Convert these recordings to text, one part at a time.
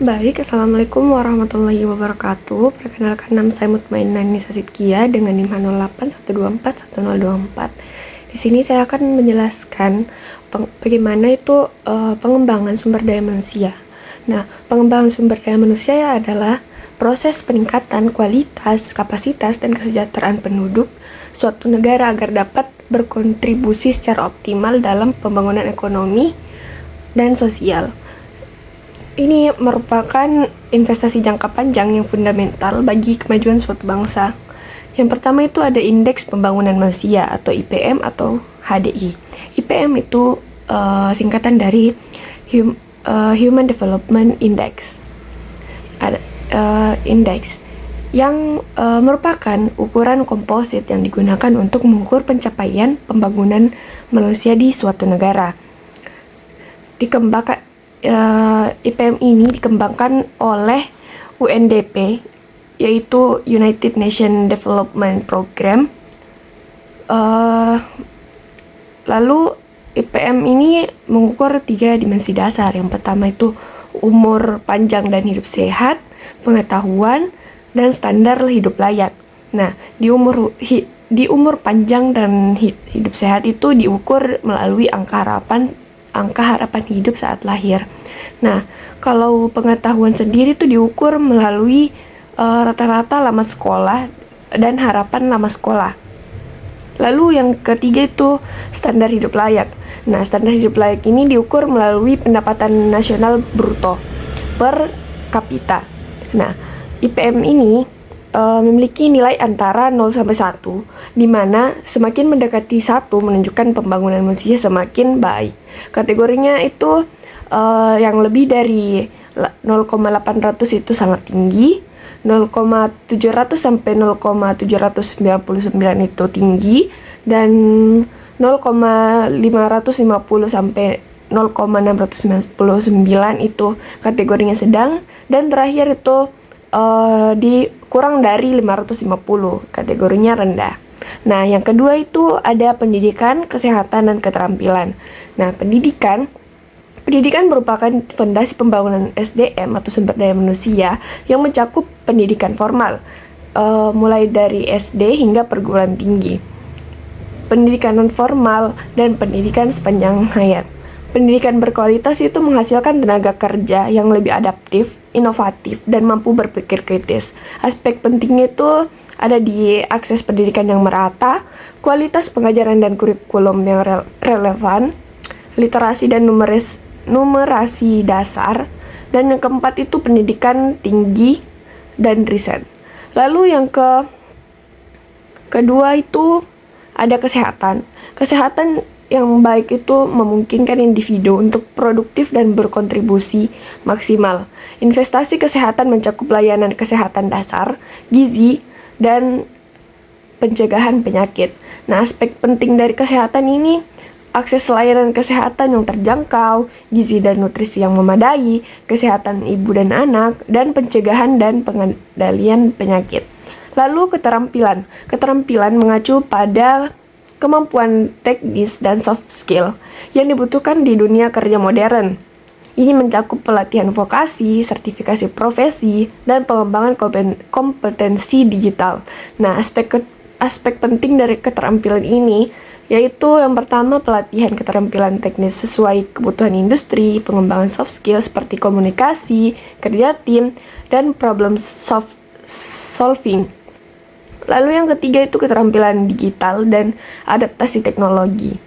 Baik, Assalamualaikum warahmatullahi wabarakatuh. Perkenalkan, nama saya Mutmainah Nisa Sidkia dengan NIM 0812411024. Di sini saya akan menjelaskan bagaimana itu pengembangan sumber daya manusia. Nah, pengembangan sumber daya manusia adalah proses peningkatan kualitas, kapasitas, dan kesejahteraan penduduk suatu negara agar dapat berkontribusi secara optimal dalam pembangunan ekonomi dan sosial. Ini merupakan investasi jangka panjang yang fundamental bagi kemajuan suatu bangsa. Yang pertama itu ada Indeks Pembangunan Manusia atau IPM atau HDI. IPM itu singkatan dari Human Development Index. Ada indeks yang merupakan ukuran komposit yang digunakan untuk mengukur pencapaian pembangunan manusia di suatu negara. IPM ini dikembangkan oleh UNDP, yaitu United Nations Development Program. Lalu IPM ini mengukur 3 dimensi dasar. Yang pertama itu umur panjang dan hidup sehat, pengetahuan, dan standar hidup layak. Nah, di umur panjang dan hidup sehat itu diukur melalui angka harapan hidup saat lahir. Nah, kalau pengetahuan sendiri itu diukur melalui rata-rata lama sekolah dan harapan lama sekolah. Lalu yang ketiga itu standar hidup layak. Nah, standar hidup layak ini diukur melalui pendapatan nasional bruto per kapita. Nah, IPM ini memiliki nilai antara 0 sampai 1, di mana semakin mendekati 1 menunjukkan pembangunan manusia semakin baik. Kategorinya itu yang lebih dari 0,800 itu sangat tinggi, 0,700 sampai 0,799 itu tinggi, dan 0,550 sampai 0,699 itu kategorinya sedang, dan terakhir itu kurang dari 550, kategorinya rendah. Nah, yang kedua itu ada pendidikan, kesehatan, dan keterampilan. Nah, pendidikan merupakan fondasi pembangunan SDM atau sumber daya manusia yang mencakup pendidikan formal, mulai dari SD hingga perguruan tinggi, pendidikan non formal, dan pendidikan sepanjang hayat. Pendidikan berkualitas itu menghasilkan tenaga kerja yang lebih adaptif, inovatif, dan mampu berpikir kritis. Aspek pentingnya itu ada di akses pendidikan yang merata, kualitas pengajaran dan kurikulum yang relevan, literasi dan numerasi dasar, dan yang keempat itu pendidikan tinggi dan riset. Lalu yang kedua itu ada kesehatan. Kesehatan yang baik itu memungkinkan individu untuk produktif dan berkontribusi maksimal. Investasi kesehatan mencakup layanan kesehatan dasar, gizi, dan pencegahan penyakit. Nah, aspek penting dari kesehatan ini, akses layanan kesehatan yang terjangkau, gizi dan nutrisi yang memadai, kesehatan ibu dan anak, dan pencegahan dan pengendalian penyakit. Lalu keterampilan. Keterampilan mengacu pada kemampuan teknis dan soft skill yang dibutuhkan di dunia kerja modern. Ini mencakup pelatihan vokasi, sertifikasi profesi, dan pengembangan kompetensi digital. Nah, aspek penting dari keterampilan ini yaitu yang pertama pelatihan keterampilan teknis sesuai kebutuhan industri, pengembangan soft skill seperti komunikasi, kerja tim, dan problem solving. Lalu yang ketiga itu keterampilan digital dan adaptasi teknologi.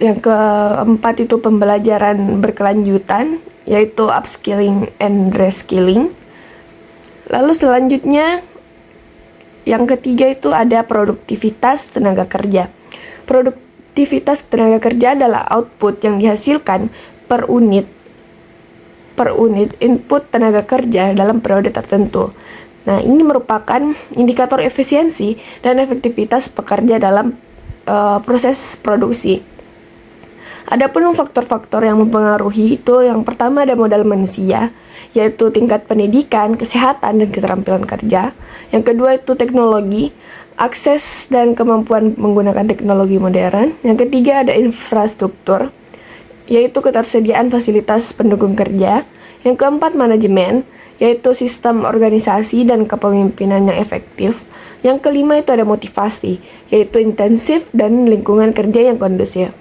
Yang keempat itu pembelajaran berkelanjutan, yaitu upskilling and reskilling. Lalu selanjutnya, yang ketiga itu ada produktivitas tenaga kerja. Produktivitas tenaga kerja adalah output yang dihasilkan per unit input tenaga kerja dalam periode tertentu. Nah, ini merupakan indikator efisiensi dan efektivitas pekerja dalam proses produksi. Adapun faktor-faktor yang mempengaruhi itu yang pertama ada modal manusia, yaitu tingkat pendidikan, kesehatan, dan keterampilan kerja. Yang kedua itu teknologi, akses dan kemampuan menggunakan teknologi modern. Yang ketiga ada infrastruktur, yaitu ketersediaan fasilitas pendukung kerja. Yang keempat, manajemen, yaitu sistem organisasi dan kepemimpinan yang efektif. Yang kelima itu ada motivasi, yaitu intensif dan lingkungan kerja yang kondusif.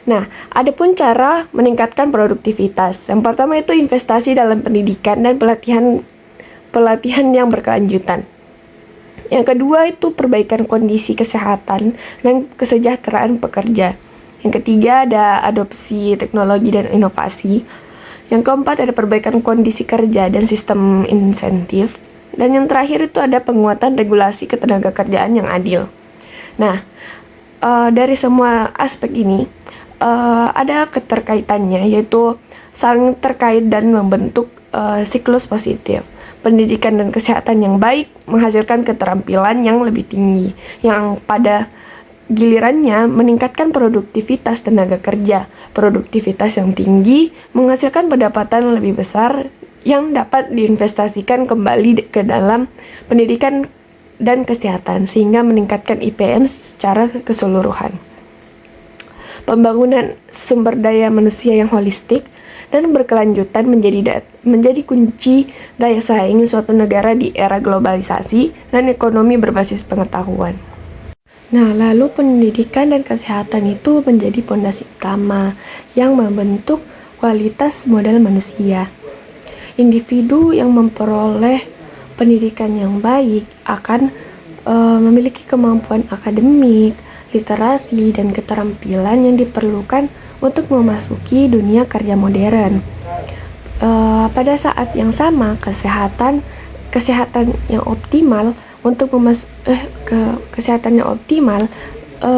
Nah, ada pun cara meningkatkan produktivitas. Yang pertama itu investasi dalam pendidikan dan pelatihan yang berkelanjutan. Yang kedua itu perbaikan kondisi kesehatan dan kesejahteraan pekerja. Yang ketiga ada adopsi teknologi dan inovasi. Yang keempat ada perbaikan kondisi kerja dan sistem insentif. Dan yang terakhir itu ada penguatan regulasi ketenagakerjaan yang adil. Nah, dari semua aspek ini ada keterkaitannya, yaitu saling terkait dan membentuk siklus positif. Pendidikan dan kesehatan yang baik menghasilkan keterampilan yang lebih tinggi, yang pada gilirannya meningkatkan produktivitas tenaga kerja. Produktivitas yang tinggi menghasilkan pendapatan lebih besar yang dapat diinvestasikan kembali ke dalam pendidikan dan kesehatan, sehingga meningkatkan IPM secara keseluruhan. Pembangunan sumber daya manusia yang holistik dan berkelanjutan menjadi kunci daya saing suatu negara di era globalisasi dan ekonomi berbasis pengetahuan. Nah, lalu pendidikan dan kesehatan itu menjadi pondasi utama yang membentuk kualitas modal manusia. Individu yang memperoleh pendidikan yang baik akan memiliki kemampuan akademik, literasi, dan keterampilan yang diperlukan untuk memasuki dunia kerja modern. Pada saat yang sama, kesehatan yang optimal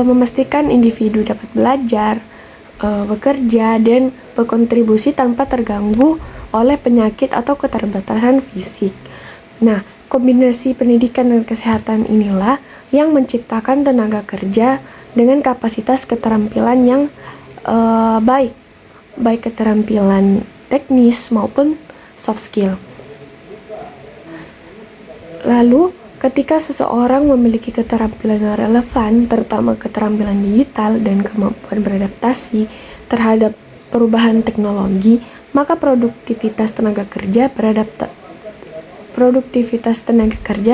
memastikan individu dapat belajar, bekerja, dan berkontribusi tanpa terganggu oleh penyakit atau keterbatasan fisik. Nah, kombinasi pendidikan dan kesehatan inilah yang menciptakan tenaga kerja dengan kapasitas keterampilan yang baik keterampilan teknis maupun soft skill. Lalu, ketika seseorang memiliki keterampilan yang relevan, terutama keterampilan digital dan kemampuan beradaptasi terhadap perubahan teknologi, maka produktivitas tenaga kerja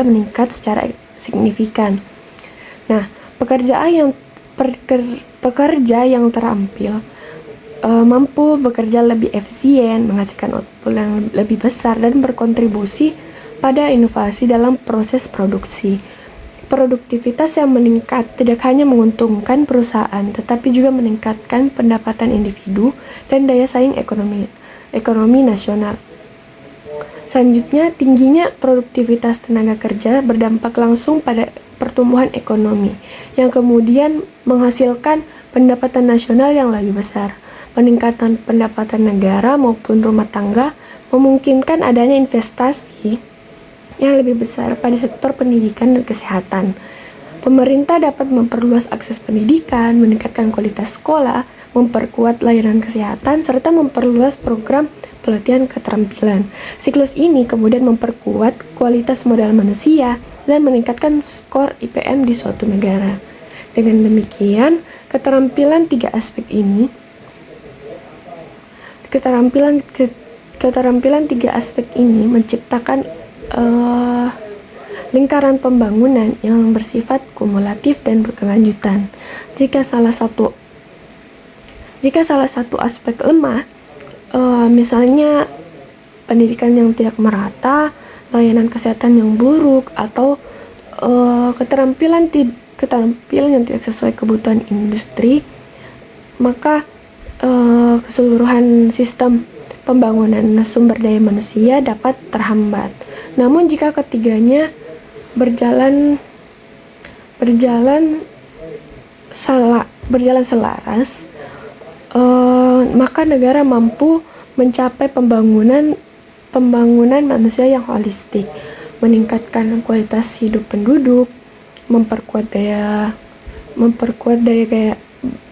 meningkat secara signifikan. Nah, pekerja yang terampil mampu bekerja lebih efisien, menghasilkan output yang lebih besar, dan berkontribusi pada inovasi dalam proses produksi. Produktivitas yang meningkat tidak hanya menguntungkan perusahaan, tetapi juga meningkatkan pendapatan individu dan daya saing ekonomi nasional. Selanjutnya, tingginya produktivitas tenaga kerja berdampak langsung pada pertumbuhan ekonomi, yang kemudian menghasilkan pendapatan nasional yang lebih besar. Peningkatan pendapatan negara maupun rumah tangga memungkinkan adanya investasi yang lebih besar pada sektor pendidikan dan kesehatan. Pemerintah dapat memperluas akses pendidikan, meningkatkan kualitas sekolah, memperkuat layanan kesehatan, serta memperluas program pelatihan keterampilan. Siklus ini kemudian memperkuat kualitas modal manusia dan meningkatkan skor IPM di suatu negara. Dengan demikian, keterampilan tiga aspek ini menciptakan lingkaran pembangunan yang bersifat kumulatif dan berkelanjutan. Jika salah satu aspek lemah, misalnya pendidikan yang tidak merata, layanan kesehatan yang buruk, atau keterampilan yang tidak sesuai kebutuhan industri, maka keseluruhan sistem pembangunan sumber daya manusia dapat terhambat. Namun jika ketiganya berjalan selaras, maka negara mampu mencapai pembangunan manusia yang holistik, meningkatkan kualitas hidup penduduk, memperkuat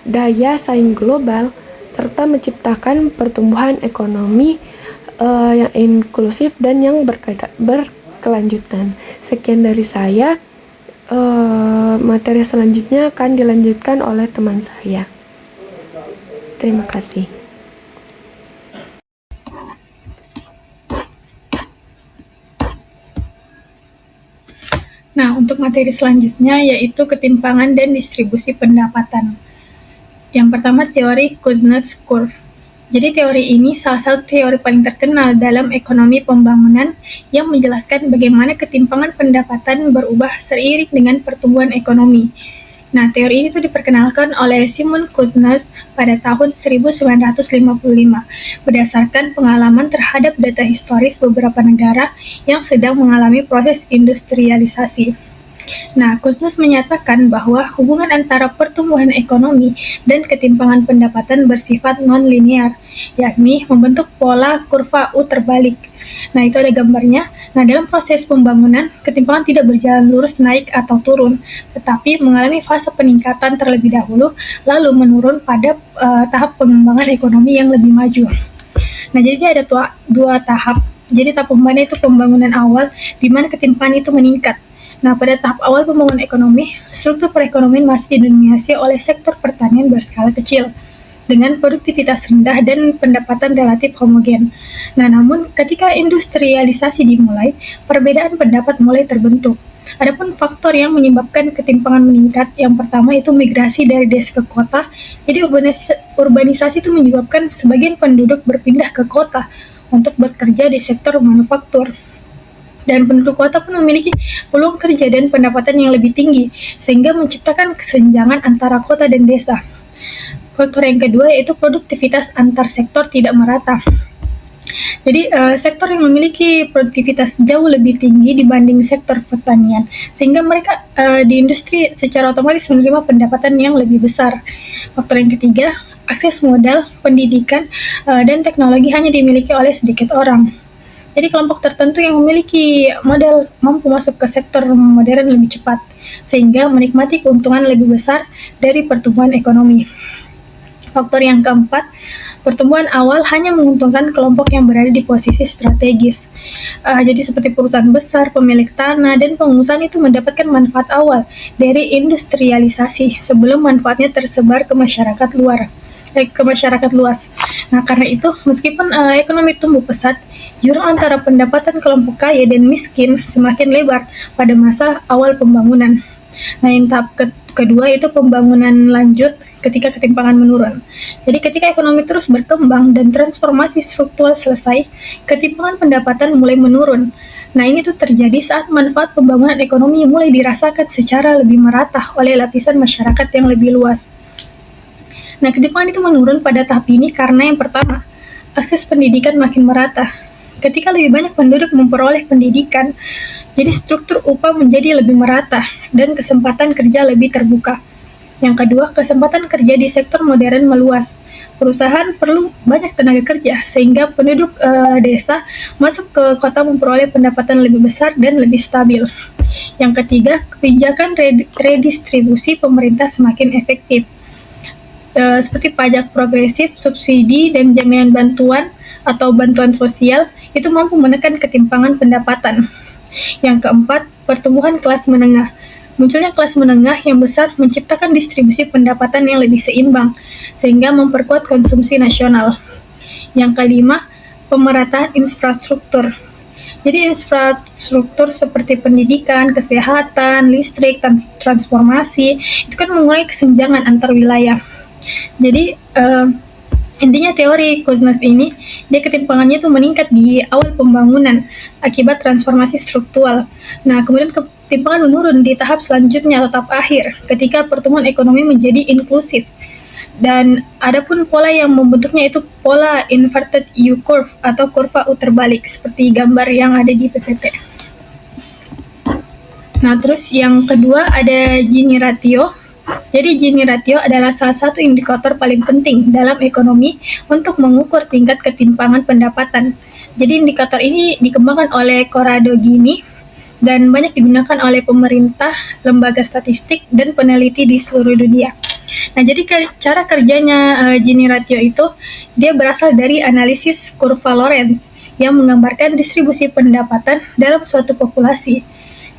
daya saing global, serta menciptakan pertumbuhan ekonomi yang inklusif dan yang berkelanjutan. Sekian dari saya. Materi selanjutnya akan dilanjutkan oleh teman saya. Terima kasih. Nah, untuk materi selanjutnya yaitu ketimpangan dan distribusi pendapatan. Yang pertama, teori Kuznets Curve. Jadi teori ini salah satu teori paling terkenal dalam ekonomi pembangunan yang menjelaskan bagaimana ketimpangan pendapatan berubah seiring dengan pertumbuhan ekonomi. Nah, teori ini tuh diperkenalkan oleh Simon Kuznets pada tahun 1955 berdasarkan pengalaman terhadap data historis beberapa negara yang sedang mengalami proses industrialisasi. Nah, Kuznets menyatakan bahwa hubungan antara pertumbuhan ekonomi dan ketimpangan pendapatan bersifat non-linear, yakni membentuk pola kurva U terbalik. Nah, itu ada gambarnya. Nah, dalam proses pembangunan, ketimpangan tidak berjalan lurus naik atau turun, tetapi mengalami fase peningkatan terlebih dahulu, lalu menurun pada tahap pengembangan ekonomi yang lebih maju. Nah, jadi dia ada dua tahap. Jadi tahap pembangunan itu pembangunan awal, di mana ketimpangan itu meningkat. Nah, pada tahap awal pembangunan ekonomi, struktur perekonomian masih didominasi oleh sektor pertanian berskala kecil, dengan produktivitas rendah dan pendapatan relatif homogen. Nah, namun ketika industrialisasi dimulai, perbedaan pendapat mulai terbentuk. Adapun faktor yang menyebabkan ketimpangan meningkat, yang pertama itu migrasi dari desa ke kota. Jadi urbanisasi itu menyebabkan sebagian penduduk berpindah ke kota untuk bekerja di sektor manufaktur. Dan penduduk kota pun memiliki peluang kerja dan pendapatan yang lebih tinggi, sehingga menciptakan kesenjangan antara kota dan desa. Faktor yang kedua yaitu produktivitas antar sektor tidak merata. Jadi sektor yang memiliki produktivitas jauh lebih tinggi dibanding sektor pertanian, sehingga mereka di industri secara otomatis menerima pendapatan yang lebih besar. Faktor yang ketiga, akses modal, pendidikan, dan teknologi hanya dimiliki oleh sedikit orang. Jadi kelompok tertentu yang memiliki modal mampu masuk ke sektor modern lebih cepat, sehingga menikmati keuntungan lebih besar dari pertumbuhan ekonomi. Faktor yang keempat, pertumbuhan awal hanya menguntungkan kelompok yang berada di posisi strategis. Jadi seperti perusahaan besar, pemilik tanah, dan pengusaha itu mendapatkan manfaat awal dari industrialisasi sebelum manfaatnya tersebar ke masyarakat luas. Nah, karena itu, meskipun ekonomi tumbuh pesat, jurang antara pendapatan kelompok kaya dan miskin semakin lebar pada masa awal pembangunan. Nah, yang tahap kedua itu pembangunan lanjut ketika ketimpangan menurun. Jadi ketika ekonomi terus berkembang dan transformasi struktural selesai, ketimpangan pendapatan mulai menurun. Nah, ini tuh terjadi saat manfaat pembangunan ekonomi mulai dirasakan secara lebih merata oleh lapisan masyarakat yang lebih luas. Nah, ketimpangan itu menurun pada tahap ini karena yang pertama, akses pendidikan makin merata. Ketika lebih banyak penduduk memperoleh pendidikan, jadi struktur upah menjadi lebih merata dan kesempatan kerja lebih terbuka. Yang kedua, kesempatan kerja di sektor modern meluas. Perusahaan perlu banyak tenaga kerja sehingga penduduk desa masuk ke kota memperoleh pendapatan lebih besar dan lebih stabil. Yang ketiga, kebijakan redistribusi pemerintah semakin efektif. Seperti pajak progresif, subsidi, dan jaminan bantuan atau bantuan sosial itu mampu menekan ketimpangan pendapatan. Yang keempat, pertumbuhan kelas menengah. Munculnya kelas menengah yang besar menciptakan distribusi pendapatan yang lebih seimbang, sehingga memperkuat konsumsi nasional. Yang kelima, pemerataan infrastruktur. Jadi infrastruktur seperti pendidikan, kesehatan, listrik, transformasi, itu kan mengurangi kesenjangan antar wilayah. Jadi intinya teori Kuznets ini, dia ketimpangannya itu meningkat di awal pembangunan akibat transformasi struktural. Nah, kemudian ketimpangan menurun di tahap selanjutnya atau tahap akhir ketika pertumbuhan ekonomi menjadi inklusif. Dan adapun pola yang membentuknya itu pola inverted U curve atau kurva U terbalik seperti gambar yang ada di PPT. Nah, terus yang kedua ada Gini ratio. Jadi Gini ratio adalah salah satu indikator paling penting dalam ekonomi untuk mengukur tingkat ketimpangan pendapatan. Jadi indikator ini dikembangkan oleh Corrado Gini dan banyak digunakan oleh pemerintah, lembaga statistik, dan peneliti di seluruh dunia. Nah, jadi cara kerjanya Gini ratio itu, dia berasal dari analisis kurva Lorenz yang menggambarkan distribusi pendapatan dalam suatu populasi.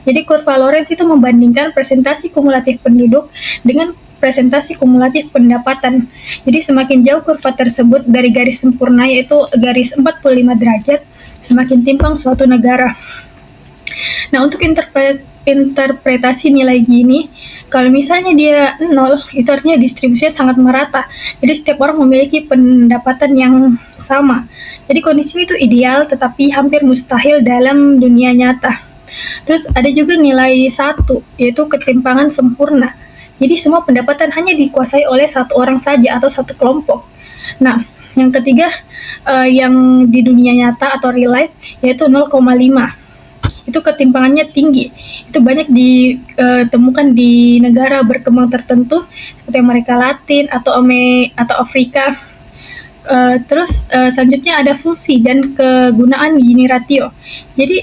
Jadi kurva Lorenz itu membandingkan presentasi kumulatif penduduk dengan presentasi kumulatif pendapatan. Jadi semakin jauh kurva tersebut dari garis sempurna yaitu garis 45 derajat, semakin timpang suatu negara. Nah, untuk interpretasi nilai Gini, kalau misalnya dia 0, itu artinya distribusinya sangat merata. Jadi setiap orang memiliki pendapatan yang sama. Jadi kondisi itu ideal tetapi hampir mustahil dalam dunia nyata. Terus ada juga nilai 1, yaitu ketimpangan sempurna. Jadi semua pendapatan hanya dikuasai oleh satu orang saja atau satu kelompok. Nah, yang ketiga yang di dunia nyata atau real life yaitu 0,5. Itu ketimpangannya tinggi. Itu banyak ditemukan di negara berkembang tertentu seperti Amerika Latin atau Afrika. Terus selanjutnya ada fungsi dan kegunaan Gini ratio. Jadi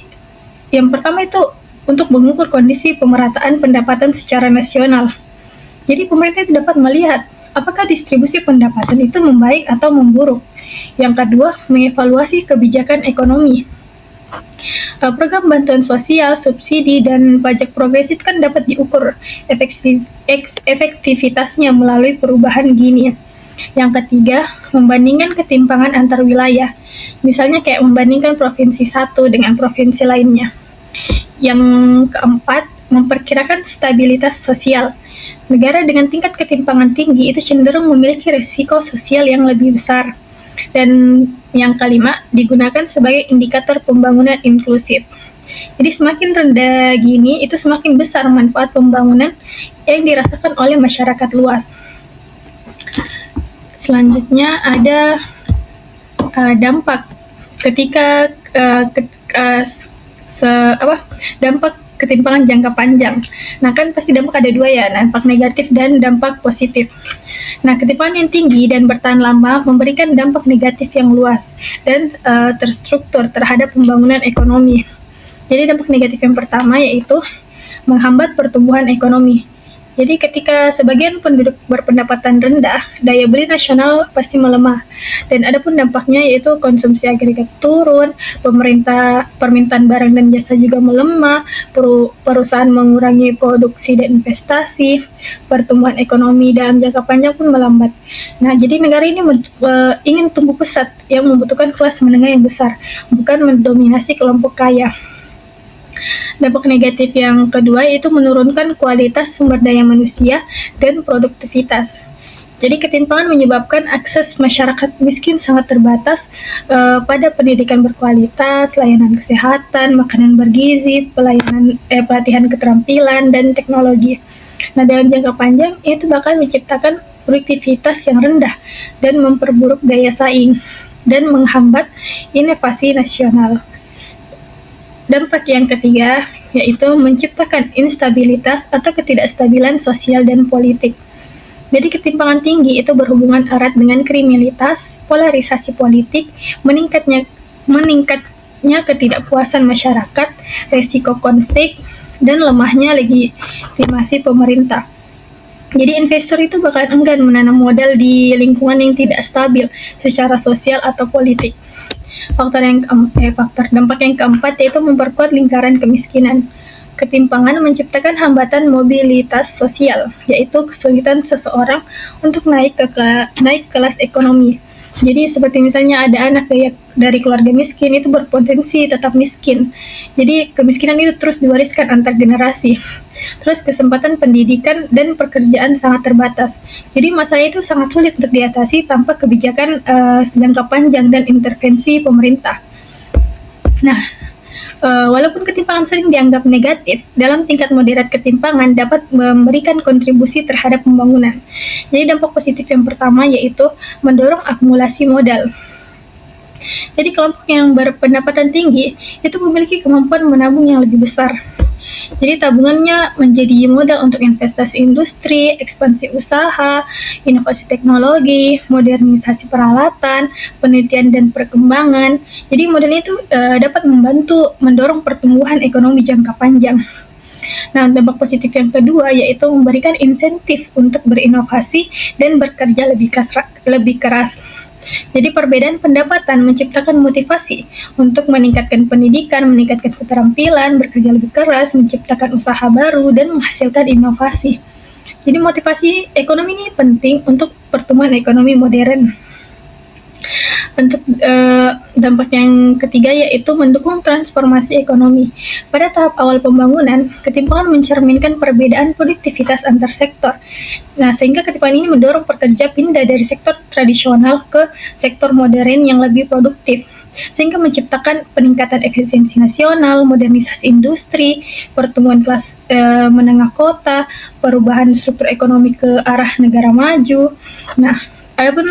yang pertama itu untuk mengukur kondisi pemerataan pendapatan secara nasional. Jadi pemerintah itu dapat melihat apakah distribusi pendapatan itu membaik atau memburuk. Yang kedua, mengevaluasi kebijakan ekonomi. Program bantuan sosial, subsidi, dan pajak progresif kan dapat diukur efektivitasnya melalui perubahan Gini. Yang ketiga, membandingkan ketimpangan antar wilayah. Misalnya kayak membandingkan provinsi satu dengan provinsi lainnya. Yang keempat, memperkirakan stabilitas sosial. Negara dengan tingkat ketimpangan tinggi itu cenderung memiliki risiko sosial yang lebih besar. Dan yang kelima, digunakan sebagai indikator pembangunan inklusif. Jadi semakin rendah Gini, itu semakin besar manfaat pembangunan yang dirasakan oleh masyarakat luas. Selanjutnya ada dampak ketika dampak ketimpangan jangka panjang. Nah, kan pasti dampak ada dua ya, dampak negatif dan dampak positif. Nah, ketimpangan yang tinggi dan bertahan lama memberikan dampak negatif yang luas dan terstruktur terhadap pembangunan ekonomi. Jadi dampak negatif yang pertama yaitu menghambat pertumbuhan ekonomi. Jadi ketika sebagian penduduk berpendapatan rendah, daya beli nasional pasti melemah. Dan adapun dampaknya yaitu konsumsi agregat turun, permintaan barang dan jasa juga melemah, perusahaan mengurangi produksi dan investasi, pertumbuhan ekonomi dalam jangka panjang pun melambat. Nah, jadi negara ini ingin tumbuh pesat yang membutuhkan kelas menengah yang besar, bukan mendominasi kelompok kaya. Dampak negatif yang kedua yaitu menurunkan kualitas sumber daya manusia dan produktivitas. Jadi ketimpangan menyebabkan akses masyarakat miskin sangat terbatas pada pendidikan berkualitas, layanan kesehatan, makanan bergizi, pelatihan keterampilan, dan teknologi. Nah, dalam jangka panjang itu bahkan menciptakan produktivitas yang rendah dan memperburuk daya saing dan menghambat inovasi nasional. Dampak yang ketiga yaitu menciptakan instabilitas atau ketidakstabilan sosial dan politik. Jadi ketimpangan tinggi itu berhubungan erat dengan kriminalitas, polarisasi politik, meningkatnya ketidakpuasan masyarakat, resiko konflik, dan lemahnya legitimasi pemerintah. Jadi investor itu bakal enggan menanam modal di lingkungan yang tidak stabil secara sosial atau politik. Faktor dampak yang keempat yaitu memperkuat lingkaran kemiskinan. Ketimpangan menciptakan hambatan mobilitas sosial, yaitu kesulitan seseorang untuk naik kelas ekonomi. Jadi seperti misalnya ada anak dari keluarga miskin itu berpotensi tetap miskin. Jadi kemiskinan itu terus diwariskan antar generasi. Terus kesempatan pendidikan dan pekerjaan sangat terbatas. Jadi masalah itu sangat sulit untuk diatasi tanpa kebijakan jangka panjang dan intervensi pemerintah. Nah, walaupun ketimpangan sering dianggap negatif, dalam tingkat moderat ketimpangan dapat memberikan kontribusi terhadap pembangunan. Jadi dampak positif yang pertama yaitu mendorong akumulasi modal. Jadi kelompok yang berpendapatan tinggi itu memiliki kemampuan menabung yang lebih besar. Jadi tabungannya menjadi modal untuk investasi industri, ekspansi usaha, inovasi teknologi, modernisasi peralatan, penelitian dan perkembangan. Jadi modal itu dapat membantu mendorong pertumbuhan ekonomi jangka panjang. Nah, dampak positif yang kedua yaitu memberikan insentif untuk berinovasi dan bekerja lebih keras. Jadi perbedaan pendapatan menciptakan motivasi untuk meningkatkan pendidikan, meningkatkan keterampilan, bekerja lebih keras, menciptakan usaha baru, dan menghasilkan inovasi. Jadi motivasi ekonomi ini penting untuk pertumbuhan ekonomi modern. Untuk dampak yang ketiga yaitu mendukung transformasi ekonomi. Pada tahap awal pembangunan, ketimpangan mencerminkan perbedaan produktivitas antar sektor. Nah, sehingga ketimpangan ini mendorong pekerja pindah dari sektor tradisional ke sektor modern yang lebih produktif, sehingga menciptakan peningkatan efisiensi nasional, modernisasi industri, pertumbuhan kelas menengah kota, perubahan struktur ekonomi ke arah negara maju. Nah, adapun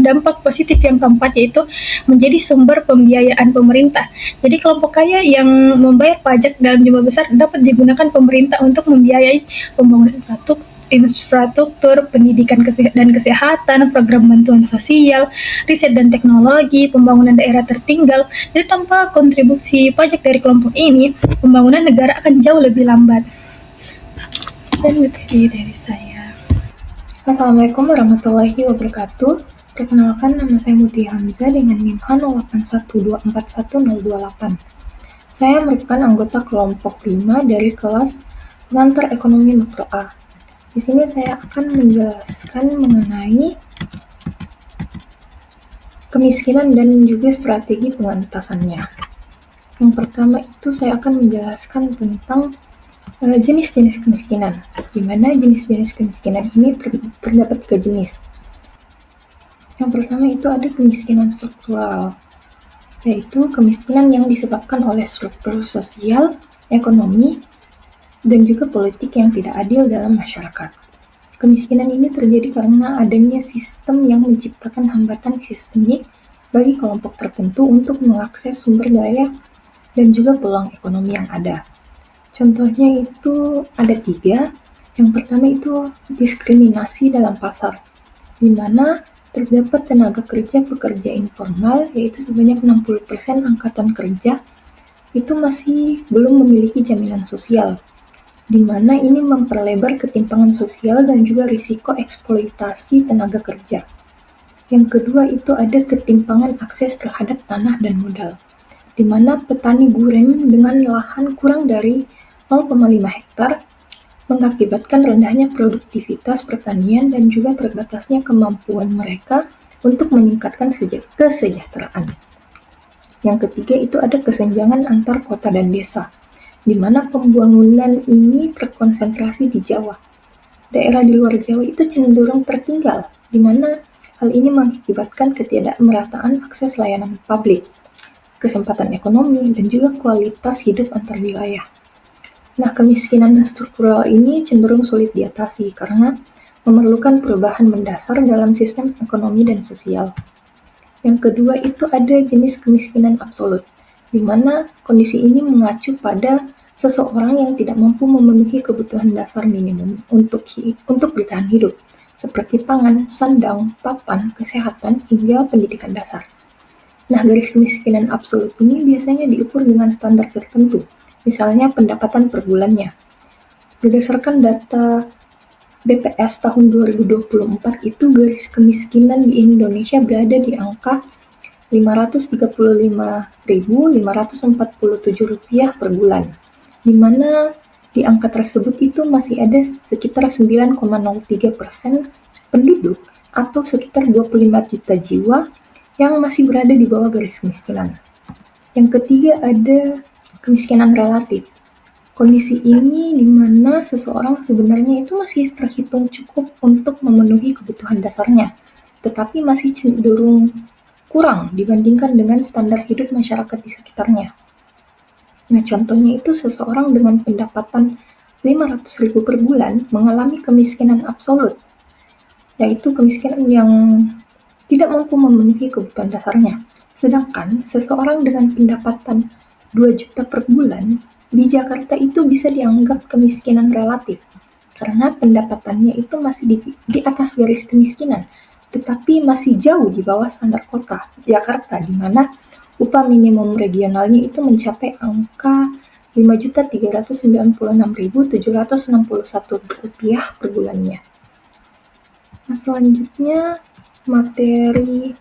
dampak positif yang keempat yaitu menjadi sumber pembiayaan pemerintah. Jadi kelompok kaya yang membayar pajak dalam jumlah besar dapat digunakan pemerintah untuk membiayai pembangunan infrastruktur, pendidikan dan kesehatan, program bantuan sosial, riset dan teknologi, pembangunan daerah tertinggal. Jadi tanpa kontribusi pajak dari kelompok ini, pembangunan negara akan jauh lebih lambat. Dan materi dari saya. Assalamualaikum warahmatullahi wabarakatuh. Perkenalkan, nama saya Mutia Hamzah dengan NIM H0812411028. Saya merupakan anggota kelompok 5 dari kelas Pengantar Ekonomi Makro A. Di sini saya akan menjelaskan mengenai kemiskinan dan juga strategi pengentasannya. Yang pertama itu saya akan menjelaskan tentang jenis-jenis kemiskinan, di mana jenis-jenis kemiskinan ini terdapat 3 jenis. Yang pertama itu ada kemiskinan struktural, yaitu kemiskinan yang disebabkan oleh struktur sosial, ekonomi, dan juga politik yang tidak adil dalam masyarakat. Kemiskinan ini terjadi karena adanya sistem yang menciptakan hambatan sistemik bagi kelompok tertentu untuk mengakses sumber daya dan juga peluang ekonomi yang ada. Contohnya itu ada 3. Yang pertama itu diskriminasi dalam pasar, di mana terdapat tenaga kerja pekerja informal, yaitu sebanyak 60% angkatan kerja itu masih belum memiliki jaminan sosial, di mana ini memperlebar ketimpangan sosial dan juga risiko eksploitasi tenaga kerja. Yang kedua itu ada ketimpangan akses terhadap tanah dan modal, di mana petani gurem dengan lahan kurang dari 0,5 hektar mengakibatkan rendahnya produktivitas pertanian dan juga terbatasnya kemampuan mereka untuk meningkatkan kesejahteraan. Yang ketiga itu ada kesenjangan antar kota dan desa, di mana pembangunan ini terkonsentrasi di Jawa. Daerah di luar Jawa itu cenderung tertinggal, di mana hal ini mengakibatkan ketidakmerataan akses layanan publik, kesempatan ekonomi, dan juga kualitas hidup antar wilayah. Nah, kemiskinan struktural ini cenderung sulit diatasi karena memerlukan perubahan mendasar dalam sistem ekonomi dan sosial. Yang kedua itu ada jenis kemiskinan absolut, di mana kondisi ini mengacu pada seseorang yang tidak mampu memenuhi kebutuhan dasar minimum untuk bertahan hidup, seperti pangan, sandang, papan, kesehatan, hingga pendidikan dasar. Nah, garis kemiskinan absolut ini biasanya diukur dengan standar tertentu, misalnya pendapatan per bulannya. Berdasarkan data BPS tahun 2024 itu garis kemiskinan di Indonesia berada di angka Rp535.547 per bulan, di mana di angka tersebut itu masih ada sekitar 9,03% penduduk atau sekitar 25 juta jiwa yang masih berada di bawah garis kemiskinan. Yang ketiga ada kemiskinan relatif. Kondisi ini di mana seseorang sebenarnya itu masih terhitung cukup untuk memenuhi kebutuhan dasarnya, tetapi masih cenderung kurang dibandingkan dengan standar hidup masyarakat di sekitarnya. Nah, contohnya itu seseorang dengan pendapatan 500.000 per bulan mengalami kemiskinan absolut, yaitu kemiskinan yang tidak mampu memenuhi kebutuhan dasarnya. Sedangkan seseorang dengan pendapatan 2 juta per bulan di Jakarta itu bisa dianggap kemiskinan relatif, karena pendapatannya itu masih di atas garis kemiskinan, tetapi masih jauh di bawah standar kota Jakarta, di mana upah minimum regionalnya itu mencapai angka Rp5.396.761 per bulannya. Nah, selanjutnya materi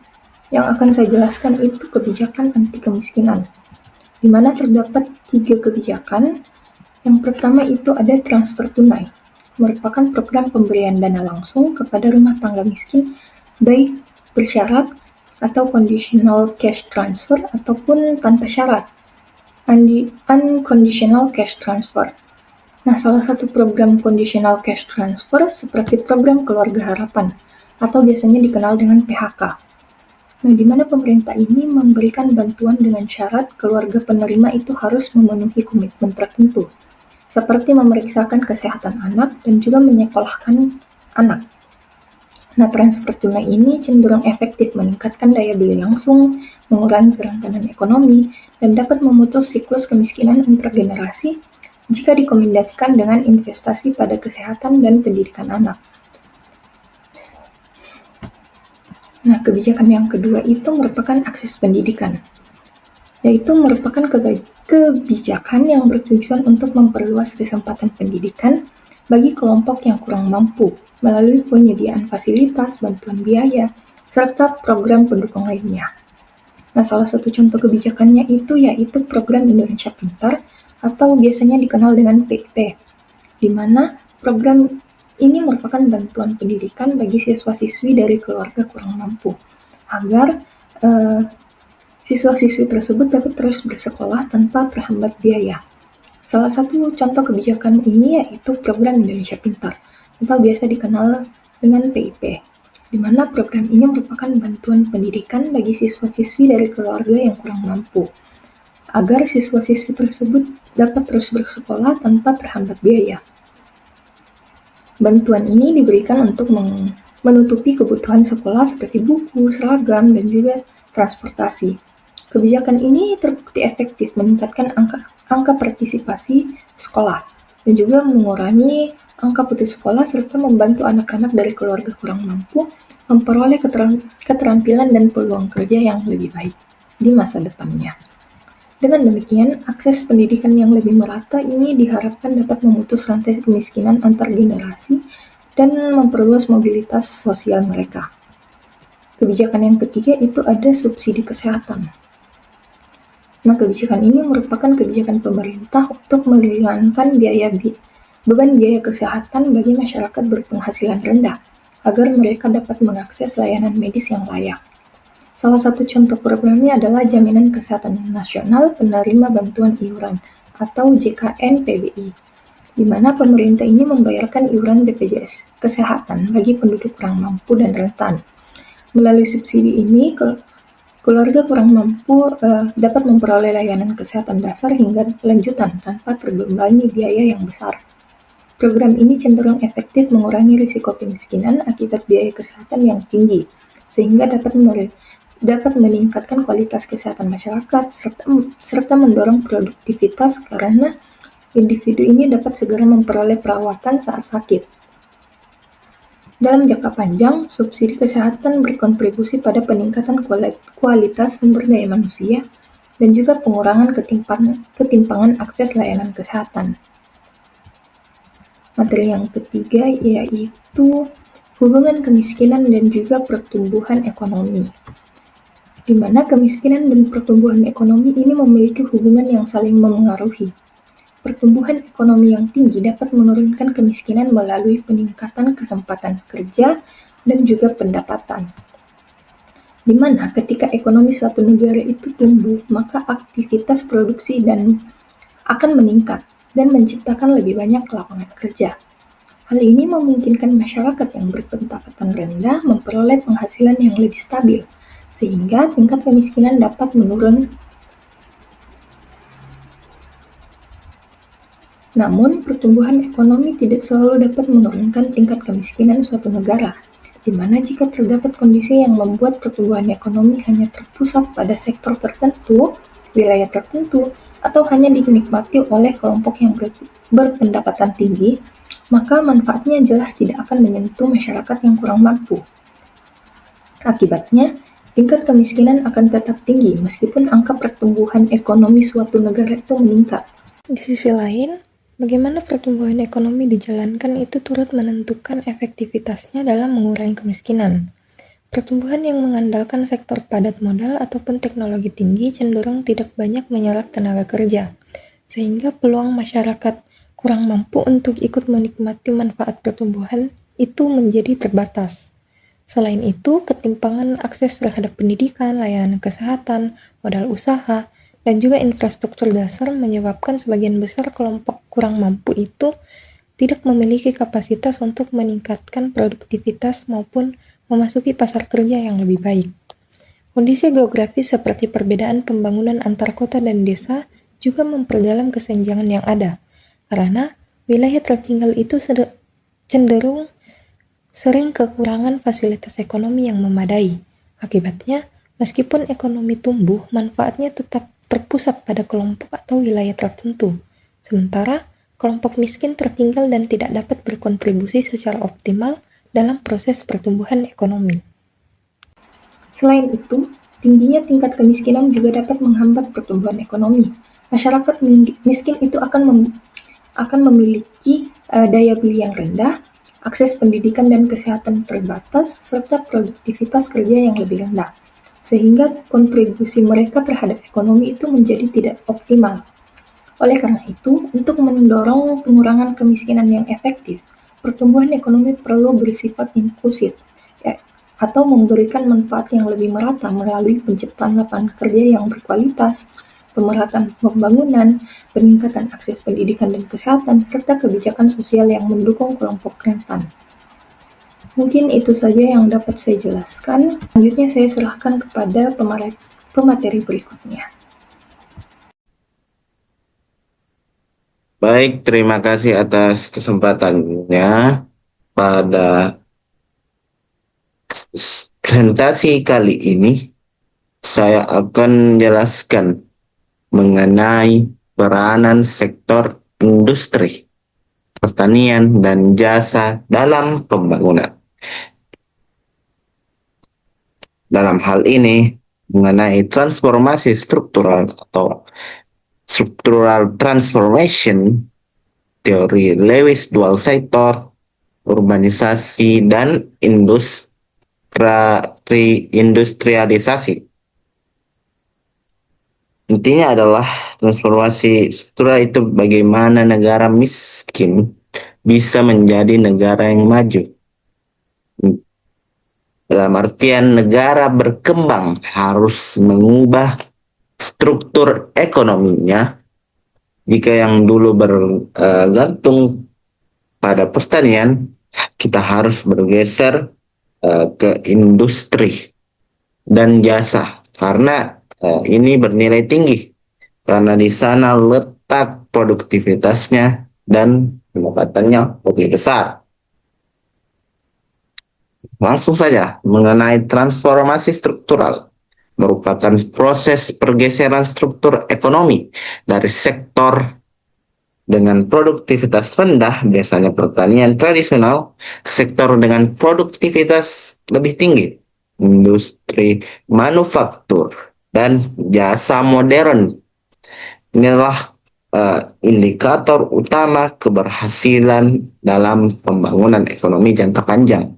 yang akan saya jelaskan itu kebijakan anti kemiskinan, di mana terdapat 3 kebijakan. Yang pertama itu ada transfer tunai, merupakan program pemberian dana langsung kepada rumah tangga miskin, baik bersyarat atau conditional cash transfer ataupun tanpa syarat, unconditional cash transfer. Nah, salah satu program conditional cash transfer seperti program Keluarga Harapan atau biasanya dikenal dengan PHK. Nah, di mana pemerintah ini memberikan bantuan dengan syarat keluarga penerima itu harus memenuhi komitmen tertentu, seperti memeriksakan kesehatan anak dan juga menyekolahkan anak. Nah, transfer tunai ini cenderung efektif meningkatkan daya beli langsung, mengurangi kerentanan ekonomi, dan dapat memutus siklus kemiskinan antar generasi jika dikombinasikan dengan investasi pada kesehatan dan pendidikan anak. Nah, kebijakan yang kedua itu merupakan akses pendidikan, yaitu merupakan kebijakan yang bertujuan untuk memperluas kesempatan pendidikan bagi kelompok yang kurang mampu melalui penyediaan fasilitas, bantuan biaya, serta program pendukung lainnya. Nah, salah satu contoh kebijakannya itu yaitu program Indonesia Pintar atau biasanya dikenal dengan PIP, di mana program ini merupakan bantuan pendidikan bagi siswa-siswi dari keluarga kurang mampu, agar siswa-siswi tersebut dapat terus bersekolah tanpa terhambat biaya. Salah satu contoh kebijakan ini yaitu program Indonesia Pintar, atau biasa dikenal dengan PIP, di mana program ini merupakan bantuan pendidikan bagi siswa-siswi dari keluarga yang kurang mampu, agar siswa-siswi tersebut dapat terus bersekolah tanpa terhambat biaya. Bantuan ini diberikan untuk menutupi kebutuhan sekolah seperti buku, seragam, dan juga transportasi. Kebijakan ini terbukti efektif meningkatkan angka partisipasi sekolah dan juga mengurangi angka putus sekolah serta membantu anak-anak dari keluarga kurang mampu memperoleh keterampilan dan peluang kerja yang lebih baik di masa depannya. Dengan demikian, akses pendidikan yang lebih merata ini diharapkan dapat memutus rantai kemiskinan antar generasi dan memperluas mobilitas sosial mereka. Kebijakan yang ketiga itu ada subsidi kesehatan. Nah, kebijakan ini merupakan kebijakan pemerintah untuk meringankan beban biaya kesehatan bagi masyarakat berpenghasilan rendah, agar mereka dapat mengakses layanan medis yang layak. Salah satu contoh programnya adalah Jaminan Kesehatan Nasional Penerima Bantuan Iuran atau JKN PBI, di mana pemerintah ini membayarkan iuran BPJS Kesehatan bagi penduduk kurang mampu dan rentan. Melalui subsidi ini, keluarga kurang mampu dapat memperoleh layanan kesehatan dasar hingga lanjutan tanpa terbebani biaya yang besar. Program ini cenderung efektif mengurangi risiko kemiskinan akibat biaya kesehatan yang tinggi, sehingga dapat meningkatkan kualitas kesehatan masyarakat serta mendorong produktivitas karena individu ini dapat segera memperoleh perawatan saat sakit. Dalam jangka panjang, subsidi kesehatan berkontribusi pada peningkatan kualitas sumber daya manusia dan juga pengurangan ketimpangan akses layanan kesehatan. Materi yang ketiga yaitu hubungan kemiskinan dan juga pertumbuhan ekonomi, di mana kemiskinan dan pertumbuhan ekonomi ini memiliki hubungan yang saling memengaruhi. Pertumbuhan ekonomi yang tinggi dapat menurunkan kemiskinan melalui peningkatan kesempatan kerja dan juga pendapatan. Di mana ketika ekonomi suatu negara itu tumbuh, maka aktivitas produksi akan meningkat dan menciptakan lebih banyak lapangan kerja. Hal ini memungkinkan masyarakat yang berpendapatan rendah memperoleh penghasilan yang lebih stabil, sehingga tingkat kemiskinan dapat menurun. Namun, pertumbuhan ekonomi tidak selalu dapat menurunkan tingkat kemiskinan suatu negara, di mana jika terdapat kondisi yang membuat pertumbuhan ekonomi hanya terpusat pada sektor tertentu, wilayah tertentu, atau hanya dinikmati oleh kelompok yang berpendapatan tinggi, maka manfaatnya jelas tidak akan menyentuh masyarakat yang kurang mampu. Akibatnya, tingkat kemiskinan akan tetap tinggi meskipun angka pertumbuhan ekonomi suatu negara itu meningkat. Di sisi lain, bagaimana pertumbuhan ekonomi dijalankan itu turut menentukan efektivitasnya dalam mengurangi kemiskinan. Pertumbuhan yang mengandalkan sektor padat modal ataupun teknologi tinggi cenderung tidak banyak menyerap tenaga kerja, sehingga peluang masyarakat kurang mampu untuk ikut menikmati manfaat pertumbuhan itu menjadi terbatas. Selain itu, ketimpangan akses terhadap pendidikan, layanan kesehatan, modal usaha, dan juga infrastruktur dasar menyebabkan sebagian besar kelompok kurang mampu itu tidak memiliki kapasitas untuk meningkatkan produktivitas maupun memasuki pasar kerja yang lebih baik. Kondisi geografis seperti perbedaan pembangunan antar kota dan desa juga memperdalam kesenjangan yang ada, karena wilayah tertinggal itu cenderung sering kekurangan fasilitas ekonomi yang memadai. Akibatnya, meskipun ekonomi tumbuh, manfaatnya tetap terpusat pada kelompok atau wilayah tertentu. Sementara, kelompok miskin tertinggal dan tidak dapat berkontribusi secara optimal dalam proses pertumbuhan ekonomi. Selain itu, tingginya tingkat kemiskinan juga dapat menghambat pertumbuhan ekonomi. Masyarakat miskin itu akan memiliki daya beli yang rendah, akses pendidikan dan kesehatan terbatas, serta produktivitas kerja yang lebih rendah, sehingga kontribusi mereka terhadap ekonomi itu menjadi tidak optimal. Oleh karena itu, untuk mendorong pengurangan kemiskinan yang efektif, pertumbuhan ekonomi perlu bersifat inklusif, atau memberikan manfaat yang lebih merata melalui penciptaan lapangan kerja yang berkualitas, pemerataan pembangunan, peningkatan akses pendidikan dan kesehatan, serta kebijakan sosial yang mendukung kelompok rentan. Mungkin itu saja yang dapat saya jelaskan. Selanjutnya saya serahkan kepada pemateri berikutnya. Baik, terima kasih atas kesempatannya pada presentasi kali ini. Saya akan menjelaskan mengenai peranan sektor industri, pertanian, dan jasa dalam pembangunan. Dalam hal ini, mengenai transformasi struktural atau structural transformation, teori Lewis dual sector, urbanisasi, dan industrialisasi. Intinya adalah transformasi struktural itu bagaimana negara miskin bisa menjadi negara yang maju. Dalam artian negara berkembang harus mengubah struktur ekonominya. Jika yang dulu bergantung pada pertanian, kita harus bergeser ke industri dan jasa, karena ini bernilai tinggi, karena di sana letak produktivitasnya dan pendapatannya lebih besar. Langsung saja, mengenai transformasi struktural merupakan proses pergeseran struktur ekonomi dari sektor dengan produktivitas rendah, biasanya pertanian tradisional, ke sektor dengan produktivitas lebih tinggi, industri manufaktur, dan jasa modern. Inilah indikator utama keberhasilan dalam pembangunan ekonomi jangka panjang.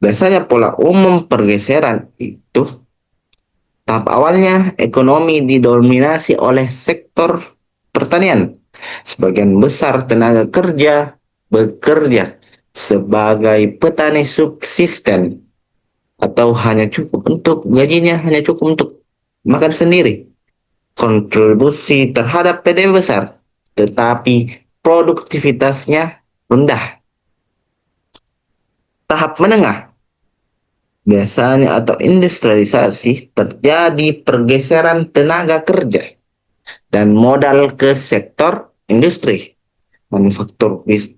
Biasanya pola umum pergeseran itu, tahap awalnya ekonomi didominasi oleh sektor pertanian. Sebagian besar tenaga kerja bekerja sebagai petani subsisten, atau hanya cukup untuk gajinya hanya cukup untuk makan sendiri. Kontribusi terhadap PDB besar, tetapi produktivitasnya rendah. Tahap menengah biasanya atau industrialisasi, terjadi pergeseran tenaga kerja dan modal ke sektor industri.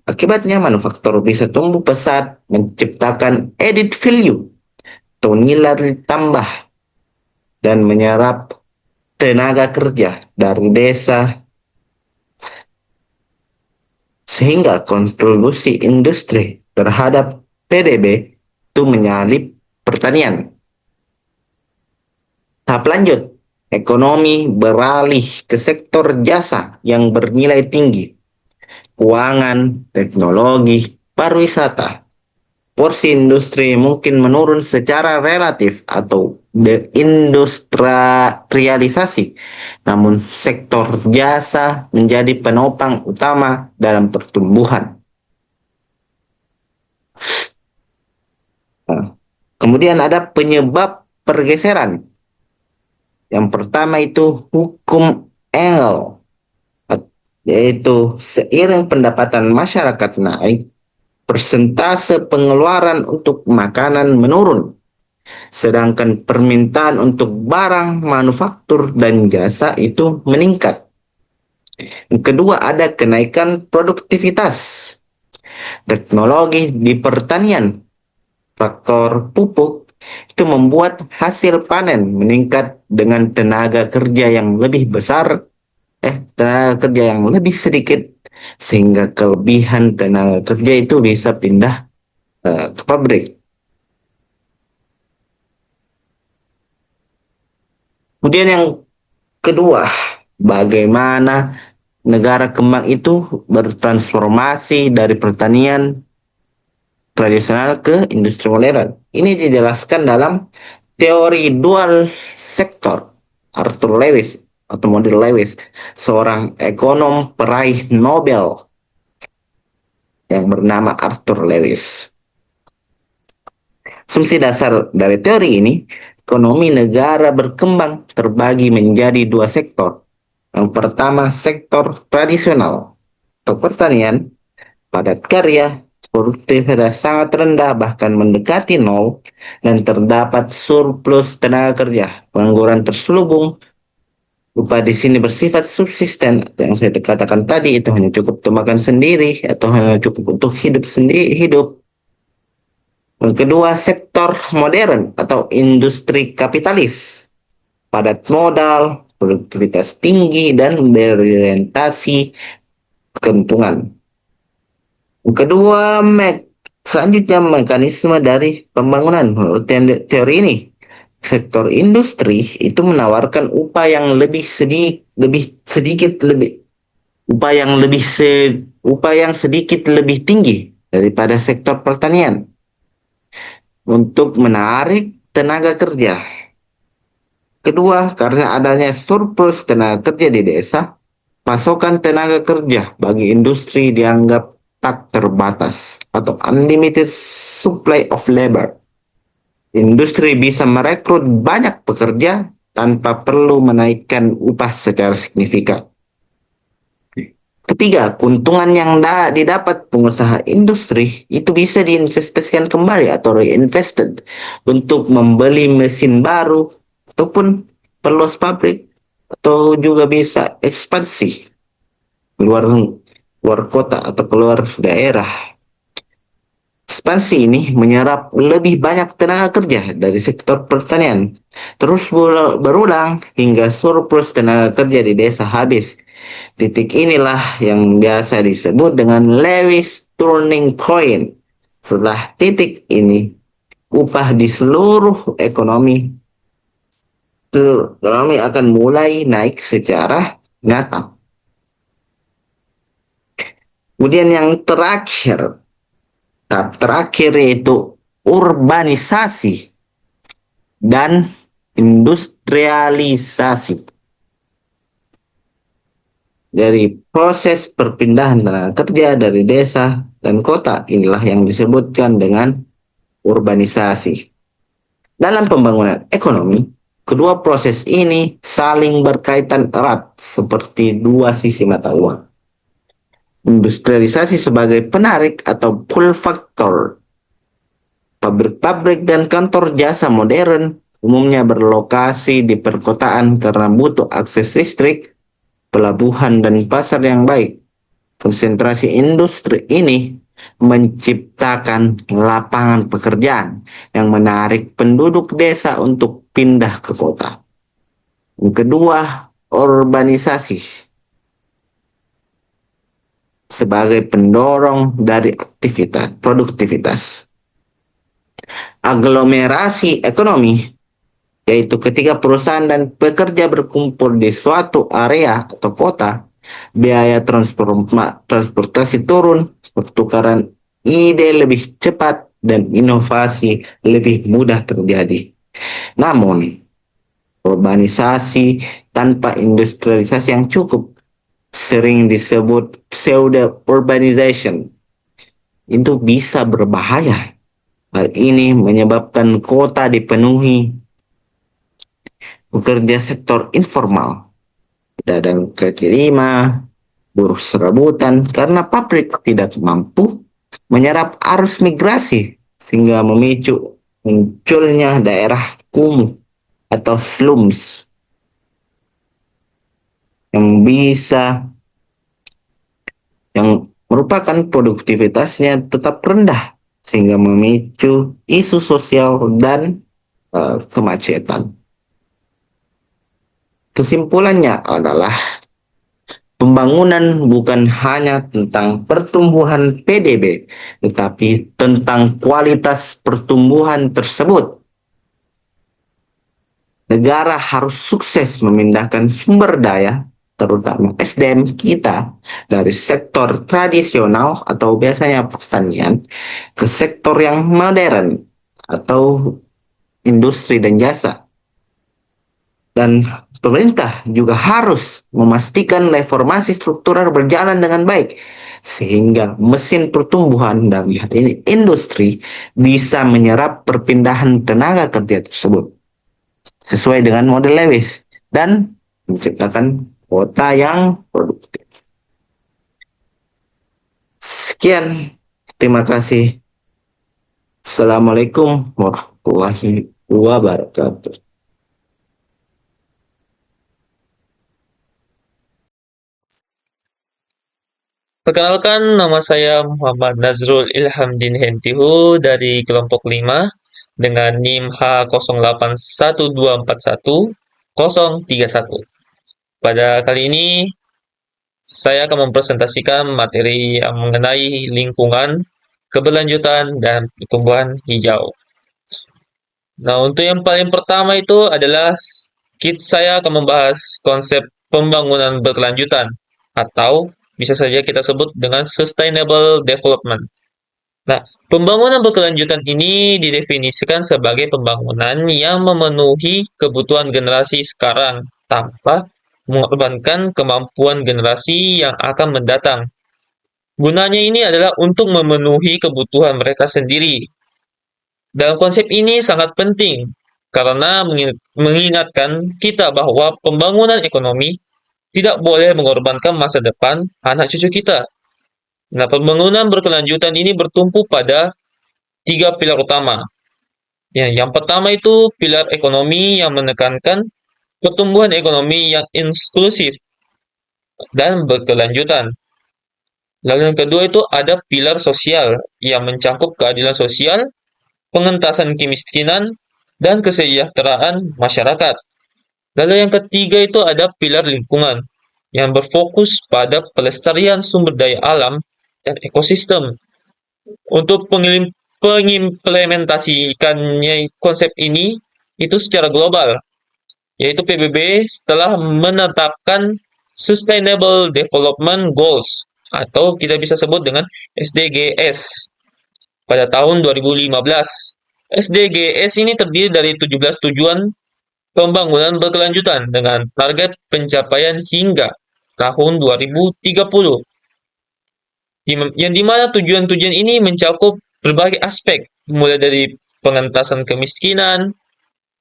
Akibatnya manufaktur bisa tumbuh pesat, menciptakan added value atau nilai tambah, dan menyerap tenaga kerja dari desa, sehingga kontribusi industri terhadap PDB itu menyalip pertanian. Tahap lanjut, ekonomi beralih ke sektor jasa yang bernilai tinggi, keuangan, teknologi, pariwisata. Porsi industri mungkin menurun secara relatif atau deindustrialisasi, namun sektor jasa menjadi penopang utama dalam pertumbuhan. Kemudian ada penyebab pergeseran. Yang pertama itu hukum Engel, yaitu seiring pendapatan masyarakat naik, persentase pengeluaran untuk makanan menurun, sedangkan permintaan untuk barang manufaktur dan jasa itu meningkat. Yang kedua ada kenaikan produktivitas. Teknologi di pertanian, faktor pupuk itu membuat hasil panen meningkat dengan tenaga kerja yang lebih besar, tenaga kerja yang lebih sedikit, sehingga kelebihan tenaga kerja itu bisa pindah ke pabrik. Kemudian yang kedua, bagaimana negara kembang itu bertransformasi dari pertanian tradisional ke industri modern. Ini dijelaskan dalam teori dual sektor Arthur Lewis atau model Lewis, seorang ekonom peraih Nobel yang bernama Arthur Lewis. Asumsi dasar dari teori ini, ekonomi negara berkembang terbagi menjadi dua sektor. Yang pertama, sektor tradisional atau pertanian, padat karya, produktivitas sangat rendah bahkan mendekati nol, dan terdapat surplus tenaga kerja, pengangguran terselubung. Upah di sini bersifat subsisten, yang saya katakan tadi itu hanya cukup untuk makan sendiri atau hanya cukup untuk hidup sendiri hidup. Yang kedua, sektor modern atau industri kapitalis, padat modal, produktivitas tinggi, dan berorientasi keuntungan. Yang kedua, selanjutnya mekanisme dari pembangunan. Menurut teori ini, sektor industri itu menawarkan upah yang sedikit lebih tinggi daripada sektor pertanian untuk menarik tenaga kerja. Kedua, karena adanya surplus tenaga kerja di desa, pasokan tenaga kerja bagi industri dianggap tak terbatas atau unlimited supply of labor. Industri bisa merekrut banyak pekerja tanpa perlu menaikkan upah secara signifikan. Ketiga, keuntungan yang didapat pengusaha industri itu bisa diinvestasikan kembali atau reinvested untuk membeli mesin baru ataupun perluas pabrik, atau juga bisa ekspansi keluar kota atau keluar daerah. Ekspansi ini menyerap lebih banyak tenaga kerja dari sektor pertanian, terus berulang hingga surplus tenaga kerja di desa habis. Titik inilah yang biasa disebut dengan Lewis turning point. Setelah titik ini, upah di seluruh ekonomi akan mulai naik secara nyata. Kemudian yang terakhir, tahap terakhir yaitu urbanisasi dan industrialisasi. Dari proses perpindahan tenaga kerja dari desa dan kota, inilah yang disebutkan dengan urbanisasi. Dalam pembangunan ekonomi, kedua proses ini saling berkaitan erat seperti dua sisi mata uang. Industrialisasi sebagai penarik atau pull factor. Pabrik-pabrik dan kantor jasa modern umumnya berlokasi di perkotaan karena butuh akses listrik, pelabuhan, dan pasar yang baik. Konsentrasi industri ini menciptakan lapangan pekerjaan yang menarik penduduk desa untuk pindah ke kota. Yang kedua, urbanisasi sebagai pendorong dari produktivitas. Aglomerasi ekonomi, yaitu ketika perusahaan dan pekerja berkumpul di suatu area atau kota, biaya transportasi turun, pertukaran ide lebih cepat, dan inovasi lebih mudah terjadi. Namun, urbanisasi tanpa industrialisasi yang cukup, sering disebut pseudo urbanization, itu bisa berbahaya Hal ini menyebabkan kota dipenuhi pekerja sektor informal, pedagang kaki lima, buruh serabutan karena pabrik tidak mampu menyerap arus migrasi sehingga memicu munculnya daerah kumuh atau slums yang yang merupakan produktivitasnya tetap rendah sehingga memicu isu sosial dan kemacetan. Kesimpulannya adalah pembangunan bukan hanya tentang pertumbuhan PDB, tetapi tentang kualitas pertumbuhan tersebut. Negara harus sukses memindahkan sumber daya, terutama SDM kita, dari sektor tradisional atau biasanya pertanian ke sektor yang modern atau industri dan jasa. Dan pemerintah juga harus memastikan reformasi struktural berjalan dengan baik sehingga mesin pertumbuhan dan industri bisa menyerap perpindahan tenaga kerja tersebut sesuai dengan model Lewis dan menciptakan kota yang produktif. Sekian, terima kasih. Assalamualaikum warahmatullahi wabarakatuh. Perkenalkan, nama saya Muhammad Nazrul Ilhamdin Hentihu dari kelompok 5 dengan NIM H081241-031. Pada kali ini, saya akan mempresentasikan materi yang mengenai lingkungan, keberlanjutan, dan pertumbuhan hijau. Nah, untuk yang paling pertama itu adalah saya akan membahas konsep pembangunan berkelanjutan atau bisa saja kita sebut dengan sustainable development. Nah, pembangunan berkelanjutan ini didefinisikan sebagai pembangunan yang memenuhi kebutuhan generasi sekarang tanpa mengorbankan kemampuan generasi yang akan mendatang. Gunanya ini adalah untuk memenuhi kebutuhan mereka sendiri. Dalam konsep ini sangat penting karena mengingatkan kita bahwa pembangunan ekonomi tidak boleh mengorbankan masa depan anak cucu kita. Nah, pembangunan berkelanjutan ini bertumpu pada 3 pilar utama. Yang pertama itu pilar ekonomi yang menekankan pertumbuhan ekonomi yang inklusif dan berkelanjutan. Lalu yang kedua itu ada pilar sosial yang mencakup keadilan sosial, pengentasan kemiskinan, dan kesejahteraan masyarakat. Lalu yang ketiga itu ada pilar lingkungan yang berfokus pada pelestarian sumber daya alam dan ekosistem. Untuk pengimplementasikannya konsep ini itu secara global, yaitu PBB setelah menetapkan Sustainable Development Goals atau kita bisa sebut dengan SDGs pada tahun 2015. SDGs ini terdiri dari 17 tujuan pembangunan berkelanjutan dengan target pencapaian hingga tahun 2030. Yang dimana tujuan-tujuan ini mencakup berbagai aspek, mulai dari pengentasan kemiskinan,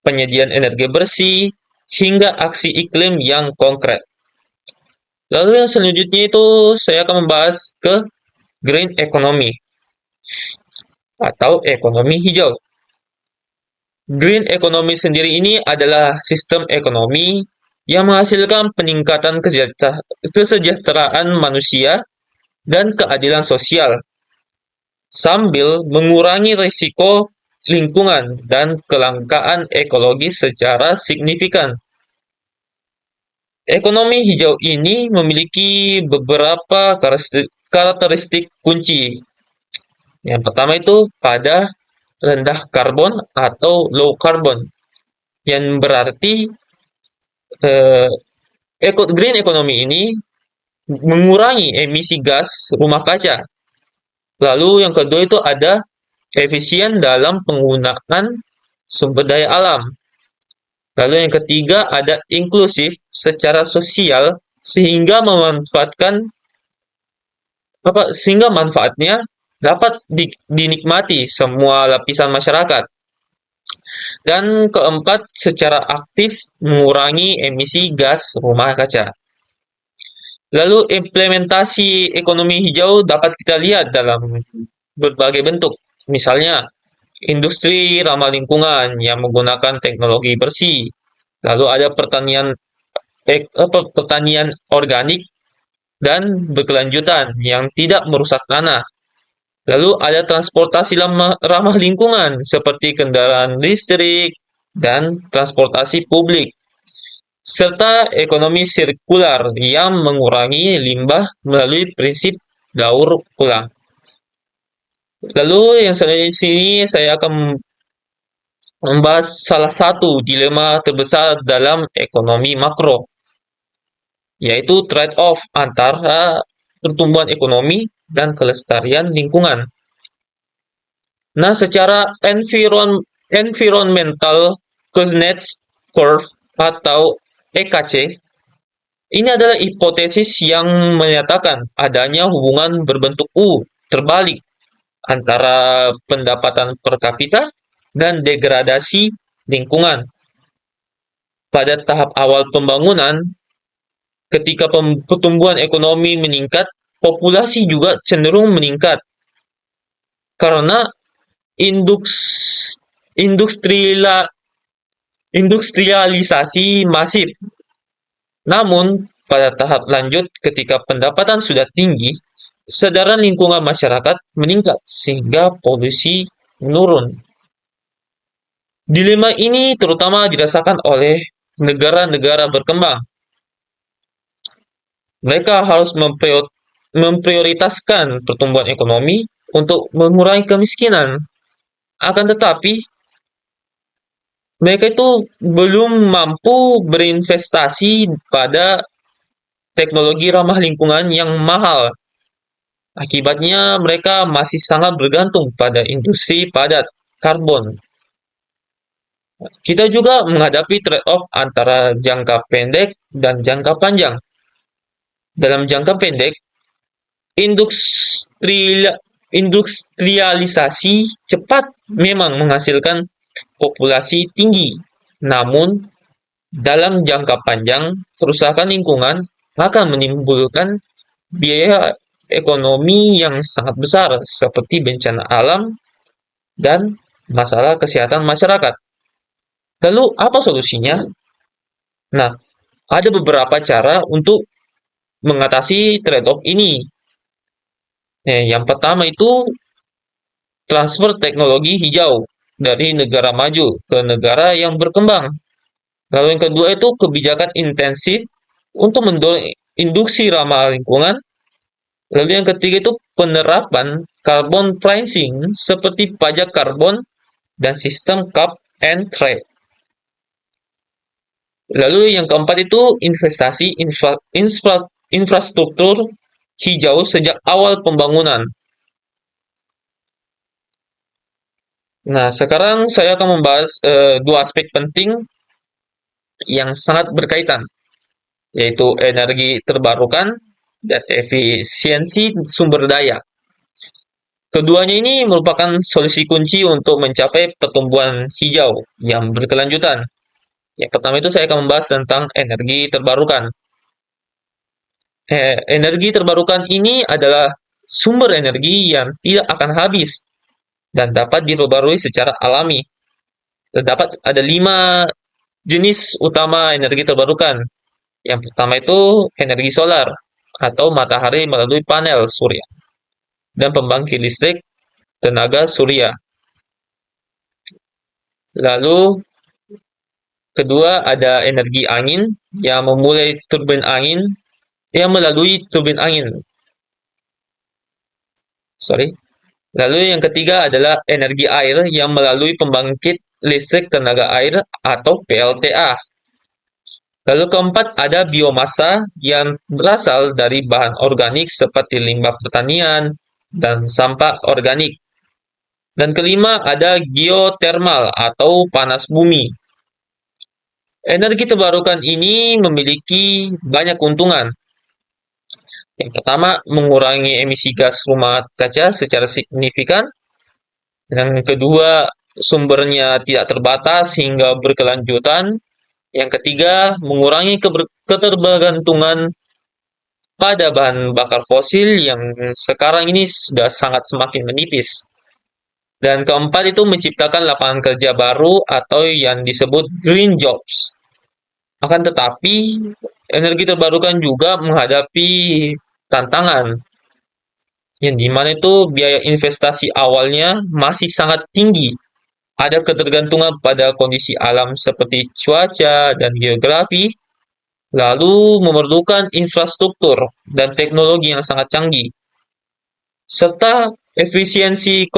penyediaan energi bersih, hingga aksi iklim yang konkret. Lalu yang selanjutnya itu saya akan membahas ke green economy atau ekonomi hijau. Green economy sendiri ini adalah sistem ekonomi yang menghasilkan peningkatan kesejahteraan manusia dan keadilan sosial, sambil mengurangi risiko lingkungan dan kelangkaan ekologis secara signifikan. Ekonomi hijau ini memiliki beberapa karakteristik kunci. Yang pertama itu pada rendah karbon atau low carbon, yang berarti green economy ini mengurangi emisi gas rumah kaca. Lalu yang kedua itu ada efisien dalam penggunaan sumber daya alam. Lalu yang ketiga ada inklusif secara sosial sehingga manfaatnya dapat dinikmati semua lapisan masyarakat. Dan keempat, secara aktif mengurangi emisi gas rumah kaca. Lalu implementasi ekonomi hijau dapat kita lihat dalam berbagai bentuk. Misalnya, industri ramah lingkungan yang menggunakan teknologi bersih. Lalu ada pertanian organik dan berkelanjutan yang tidak merusak tanah. Lalu ada transportasi ramah lingkungan seperti kendaraan listrik dan transportasi publik, serta ekonomi sirkular yang mengurangi limbah melalui prinsip daur ulang. Lalu yang selanjutnya di sini saya akan membahas salah satu dilema terbesar dalam ekonomi makro, yaitu trade-off antara pertumbuhan ekonomi dan kelestarian lingkungan. Nah, secara environmental Kuznets curve atau EKC, ini adalah hipotesis yang menyatakan adanya hubungan berbentuk U terbalik antara pendapatan per kapita dan degradasi lingkungan. Pada tahap awal pembangunan, ketika pertumbuhan ekonomi meningkat, populasi juga cenderung meningkat karena industrialisasi masif. Namun, pada tahap lanjut ketika pendapatan sudah tinggi, kesadaran lingkungan masyarakat meningkat sehingga polusi menurun. Dilema ini terutama dirasakan oleh negara-negara berkembang. Mereka harus memprioritaskan pertumbuhan ekonomi untuk mengurangi kemiskinan. Akan tetapi, mereka itu belum mampu berinvestasi pada teknologi ramah lingkungan yang mahal. Akibatnya, mereka masih sangat bergantung pada industri padat karbon. Kita juga menghadapi trade-off antara jangka pendek dan jangka panjang. Dalam jangka pendek, industrialisasi cepat memang menghasilkan populasi tinggi. Namun, dalam jangka panjang, kerusakan lingkungan akan menimbulkan biaya ekonomi yang sangat besar seperti bencana alam dan masalah kesehatan masyarakat. Lalu, apa solusinya? Nah, ada beberapa cara untuk mengatasi trade-off ini. Yang pertama itu transfer teknologi hijau dari negara maju ke negara yang berkembang. Lalu yang kedua itu kebijakan intensif untuk mendorong industri ramah lingkungan. Lalu yang ketiga itu penerapan carbon pricing seperti pajak karbon dan sistem cap and trade. Lalu yang keempat itu investasi infrastruktur hijau sejak awal pembangunan. Nah, sekarang saya akan membahas dua aspek penting yang sangat berkaitan, yaitu energi terbarukan dan efisiensi sumber daya. Keduanya ini merupakan solusi kunci untuk mencapai pertumbuhan hijau yang berkelanjutan. Yang pertama itu saya akan membahas tentang energi terbarukan. Energi terbarukan ini adalah sumber energi yang tidak akan habis dan dapat diperbarui secara alami. Terdapat ada 5 jenis utama energi terbarukan. Yang pertama itu energi solar atau matahari melalui panel surya dan pembangkit listrik tenaga surya. Lalu kedua ada energi angin yang melalui turbin angin. Lalu yang ketiga adalah energi air yang melalui pembangkit listrik tenaga air atau PLTA. Lalu keempat ada biomasa yang berasal dari bahan organik seperti limbah pertanian dan sampah organik. Dan kelima ada geotermal atau panas bumi. Energi terbarukan ini memiliki banyak keuntungan. Yang pertama, mengurangi emisi gas rumah kaca secara signifikan. Yang kedua, sumbernya tidak terbatas hingga berkelanjutan. Yang ketiga, mengurangi ketergantungan pada bahan bakar fosil yang sekarang ini sudah sangat semakin menipis. Dan keempat itu menciptakan lapangan kerja baru atau yang disebut green jobs. Akan tetapi, energi terbarukan juga menghadapi tantangan yang dimana itu biaya investasi awalnya masih sangat tinggi. Ada ketergantungan pada kondisi alam seperti cuaca dan geografi, lalu memerlukan infrastruktur dan teknologi yang sangat canggih, serta efisiensi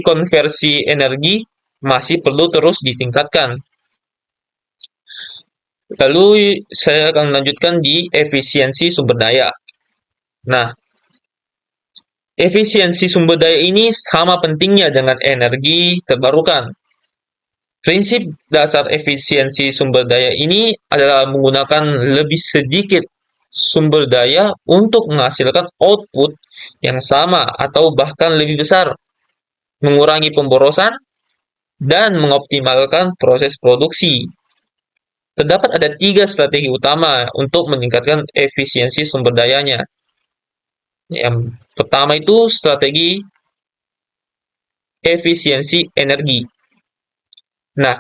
konversi energi masih perlu terus ditingkatkan. Lalu saya akan lanjutkan di efisiensi sumber daya. Nah, efisiensi sumber daya ini sama pentingnya dengan energi terbarukan. Prinsip dasar efisiensi sumber daya ini adalah menggunakan lebih sedikit sumber daya untuk menghasilkan output yang sama atau bahkan lebih besar, mengurangi pemborosan, dan mengoptimalkan proses produksi. Terdapat ada 3 strategi utama untuk meningkatkan efisiensi sumber dayanya. Yang pertama itu strategi efisiensi energi. Nah,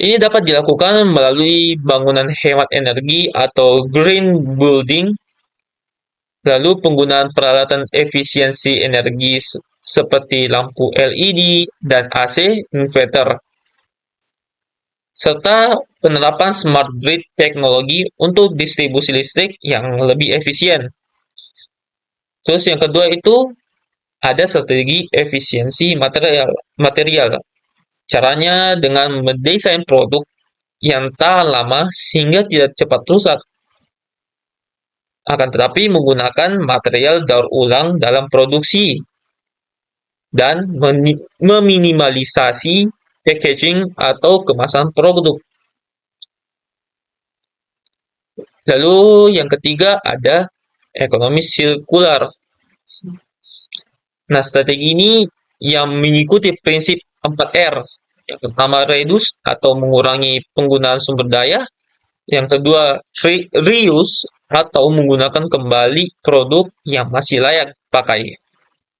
ini dapat dilakukan melalui bangunan hemat energi atau green building, lalu penggunaan peralatan efisiensi energi seperti lampu LED dan AC inverter, serta penerapan smart grid teknologi untuk distribusi listrik yang lebih efisien. Terus yang kedua itu ada strategi efisiensi material. Caranya dengan mendesain produk yang tahan lama sehingga tidak cepat rusak. Akan tetapi menggunakan material daur ulang dalam produksi dan meminimalisasi packaging atau kemasan produk. Lalu yang ketiga ada ekonomi sirkular. Nah, strategi ini yang mengikuti prinsip 4R. Yang pertama, reduce atau mengurangi penggunaan sumber daya. Yang kedua, reuse atau menggunakan kembali produk yang masih layak pakai.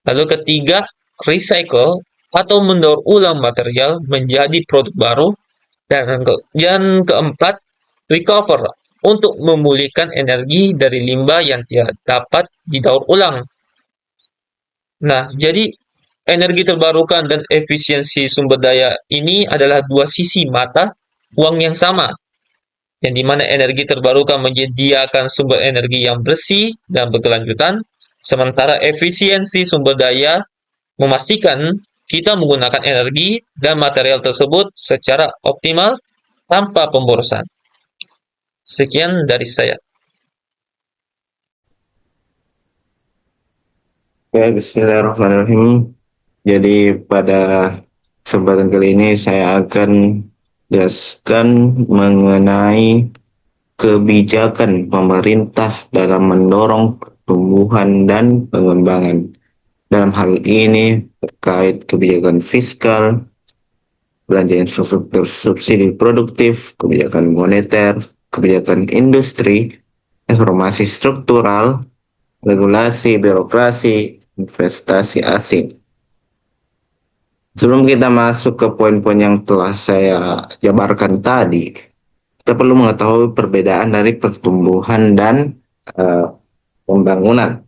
Lalu ketiga, recycle atau mendaur ulang material menjadi produk baru. Dan keempat, recover untuk memulihkan energi dari limbah yang tidak dapat didaur ulang. Nah, jadi energi terbarukan dan efisiensi sumber daya ini adalah dua sisi mata uang yang sama, yang dimana energi terbarukan menyediakan sumber energi yang bersih dan berkelanjutan, sementara efisiensi sumber daya memastikan kita menggunakan energi dan material tersebut secara optimal tanpa pemborosan. Sekian dari saya. Ya, bismillahirrahmanirrahim. Jadi pada kesempatan kali ini saya akan jelaskan mengenai kebijakan pemerintah dalam mendorong pertumbuhan dan pengembangan. Dalam hal ini terkait kebijakan fiskal, belanja infrastruktur subsidi produktif, kebijakan moneter, kebijakan industri, informasi struktural, regulasi birokrasi, investasi asing. Sebelum kita masuk ke poin-poin yang telah saya jabarkan tadi, kita perlu mengetahui perbedaan dari pertumbuhan dan pembangunan.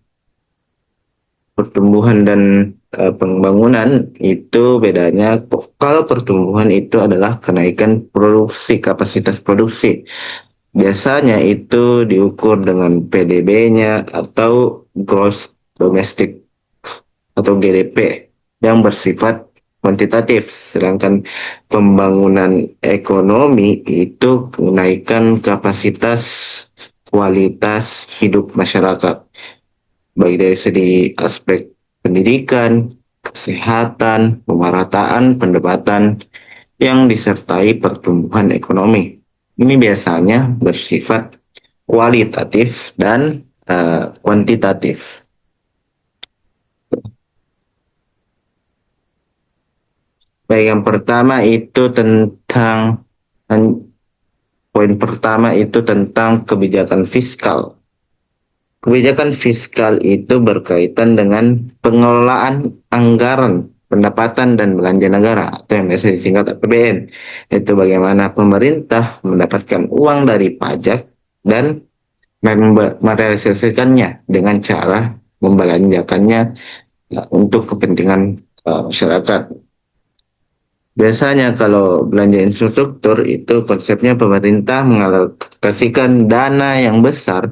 Pertumbuhan dan pembangunan itu bedanya, kalau pertumbuhan itu adalah kenaikan produksi, kapasitas produksi. Biasanya itu diukur dengan PDB-nya atau gross domestic atau GDP yang bersifat kuantitatif, sedangkan pembangunan ekonomi itu kenaikan kapasitas kualitas hidup masyarakat, baik dari segi aspek pendidikan, kesehatan, pemerataan pendapatan yang disertai pertumbuhan ekonomi. Ini biasanya bersifat kualitatif dan kuantitatif. Baik, yang pertama itu tentang poin pertama itu tentang kebijakan fiskal. Kebijakan fiskal itu berkaitan dengan pengelolaan anggaran, pendapatan dan belanja negara atau yang biasa disingkat APBN. Itu bagaimana pemerintah mendapatkan uang dari pajak dan merealisasikannya dengan cara membelanjakannya untuk kepentingan masyarakat. Biasanya kalau belanja infrastruktur itu konsepnya pemerintah mengalokasikan dana yang besar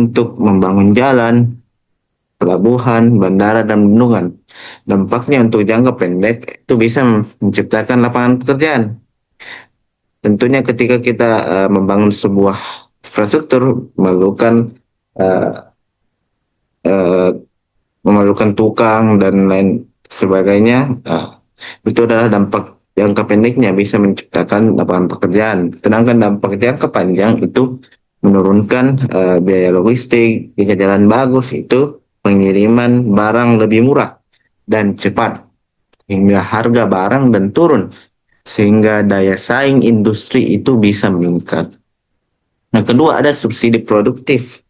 untuk membangun jalan, pelabuhan, bandara, dan bendungan. Dampaknya untuk jangka pendek itu bisa menciptakan lapangan pekerjaan. Tentunya ketika kita membangun sebuah infrastruktur uh, uh, memerlukan tukang dan lain sebagainya, itu adalah dampak jangka pendeknya bisa menciptakan lapangan pekerjaan. Sedangkan dampak jangka panjang itu menurunkan biaya logistik. Jika jalan bagus itu pengiriman barang lebih murah dan cepat hingga harga barang dan turun sehingga daya saing industri itu bisa meningkat. Nah, kedua ada subsidi produktif.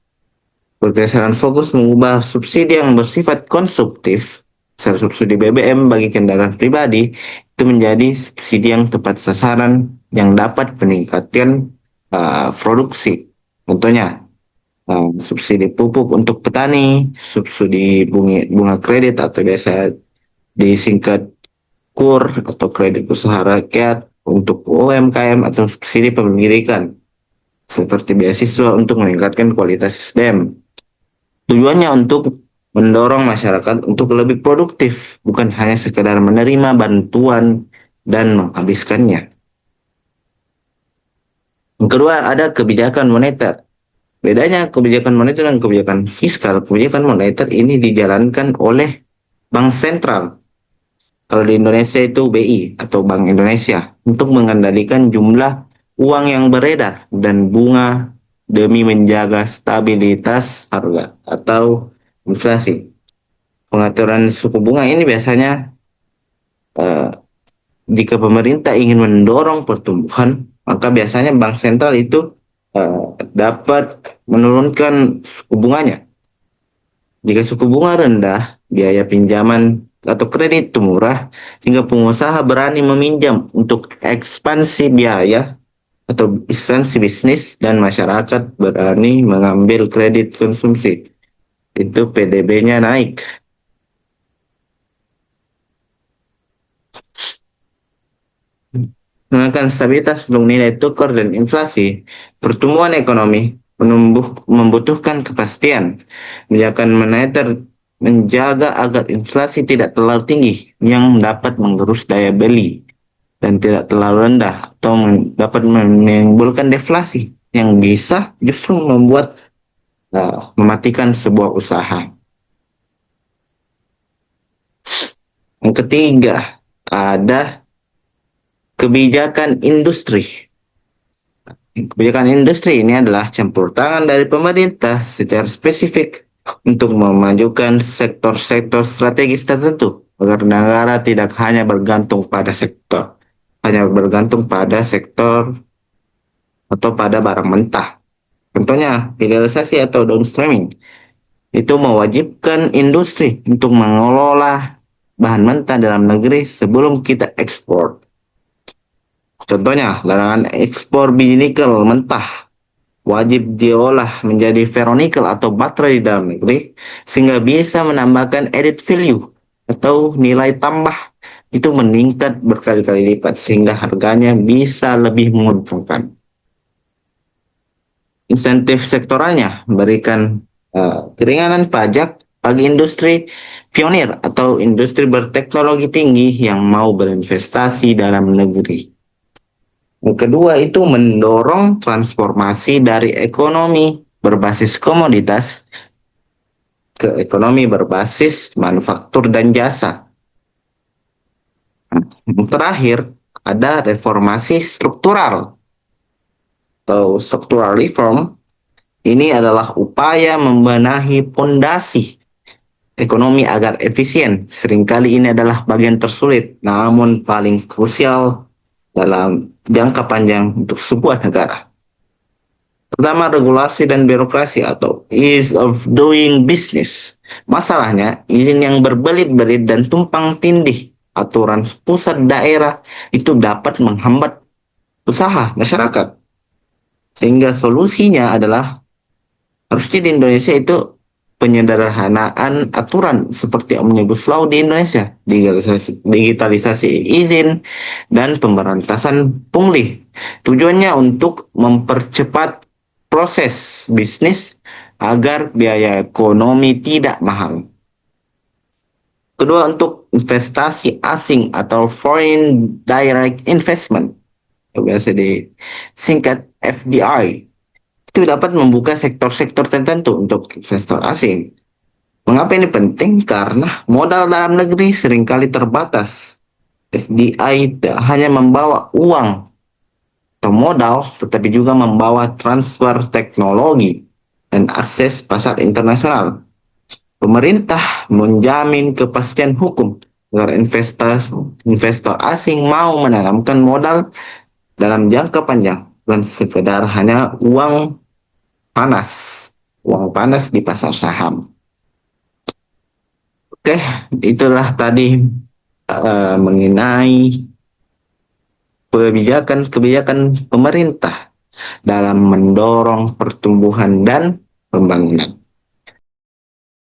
Pergeseran fokus mengubah subsidi yang bersifat konsumtif, subsidi BBM bagi kendaraan pribadi, itu menjadi subsidi yang tepat sasaran yang dapat meningkatkan produksi. Contohnya, subsidi pupuk untuk petani, subsidi bunga kredit atau biasa disingkat KUR atau kredit usaha rakyat untuk UMKM atau subsidi pendidikan seperti beasiswa untuk meningkatkan kualitas SDM. Tujuannya untuk mendorong masyarakat untuk lebih produktif, bukan hanya sekedar menerima bantuan dan menghabiskannya. Yang kedua ada kebijakan moneter. Bedanya kebijakan moneter dan kebijakan fiskal, kebijakan moneter ini dijalankan oleh bank sentral. Kalau di Indonesia itu BI atau Bank Indonesia untuk mengendalikan jumlah uang yang beredar dan bunga demi menjaga stabilitas harga atau inflasi. Pengaturan suku bunga ini biasanya jika pemerintah ingin mendorong pertumbuhan, maka biasanya bank sentral itu dapat menurunkan suku bunganya. Jika suku bunga rendah, biaya pinjaman atau kredit itu murah, hingga pengusaha berani meminjam untuk ekspansi biaya atau ekspansi bisnis dan masyarakat berani mengambil kredit konsumsi. Itu PDB-nya naik. Dengan stabilitas untuk nilai tukar dan inflasi, pertumbuhan ekonomi membutuhkan kepastian. Kebijakan moneter menjaga agar inflasi tidak terlalu tinggi yang dapat menggerus daya beli dan tidak terlalu rendah atau dapat menimbulkan deflasi yang bisa justru membuat mematikan sebuah usaha. Yang ketiga, ada kebijakan industri. Kebijakan industri ini adalah campur tangan dari pemerintah secara spesifik untuk memajukan sektor-sektor strategis tertentu agar negara tidak hanya bergantung pada sektor atau pada barang mentah. Contohnya, hilirisasi atau downstreaming itu mewajibkan industri untuk mengelola bahan mentah dalam negeri sebelum kita ekspor. Contohnya, larangan ekspor biji nikel mentah wajib diolah menjadi ferronikel atau baterai di dalam negeri sehingga bisa menambahkan added value atau nilai tambah itu meningkat berkali-kali lipat sehingga harganya bisa lebih menguntungkan. Insentif sektoralnya memberikan keringanan pajak bagi industri pionir atau industri berteknologi tinggi yang mau berinvestasi dalam negeri. Yang kedua itu mendorong transformasi dari ekonomi berbasis komoditas ke ekonomi berbasis manufaktur dan jasa. Yang terakhir ada reformasi struktural atau structural reform Ini adalah upaya membenahi pondasi ekonomi agar efisien. Seringkali ini adalah bagian tersulit, namun paling krusial dalam jangka panjang untuk sebuah negara. Pertama, regulasi dan birokrasi atau ease of doing business. Masalahnya, izin yang berbelit-belit dan tumpang tindih aturan pusat daerah itu dapat menghambat usaha masyarakat. Sehingga solusinya adalah harusnya di Indonesia itu penyederhanaan aturan seperti Omnibus Law di Indonesia, digitalisasi izin, dan pemberantasan pungli. Tujuannya untuk mempercepat proses bisnis agar biaya ekonomi tidak mahal. Kedua, untuk investasi asing atau foreign direct investment, biasa disingkat FDI, itu dapat membuka sektor-sektor tertentu untuk investor asing. Mengapa ini penting? Karena modal dalam negeri seringkali terbatas. FDI tidak hanya membawa uang atau modal, tetapi juga membawa transfer teknologi dan akses pasar internasional. Pemerintah menjamin kepastian hukum agar investor asing mau menanamkan modal dalam jangka panjang, bukan sekedar hanya uang panas di pasar saham. Oke, itulah tadi mengenai kebijakan pemerintah dalam mendorong pertumbuhan dan pembangunan.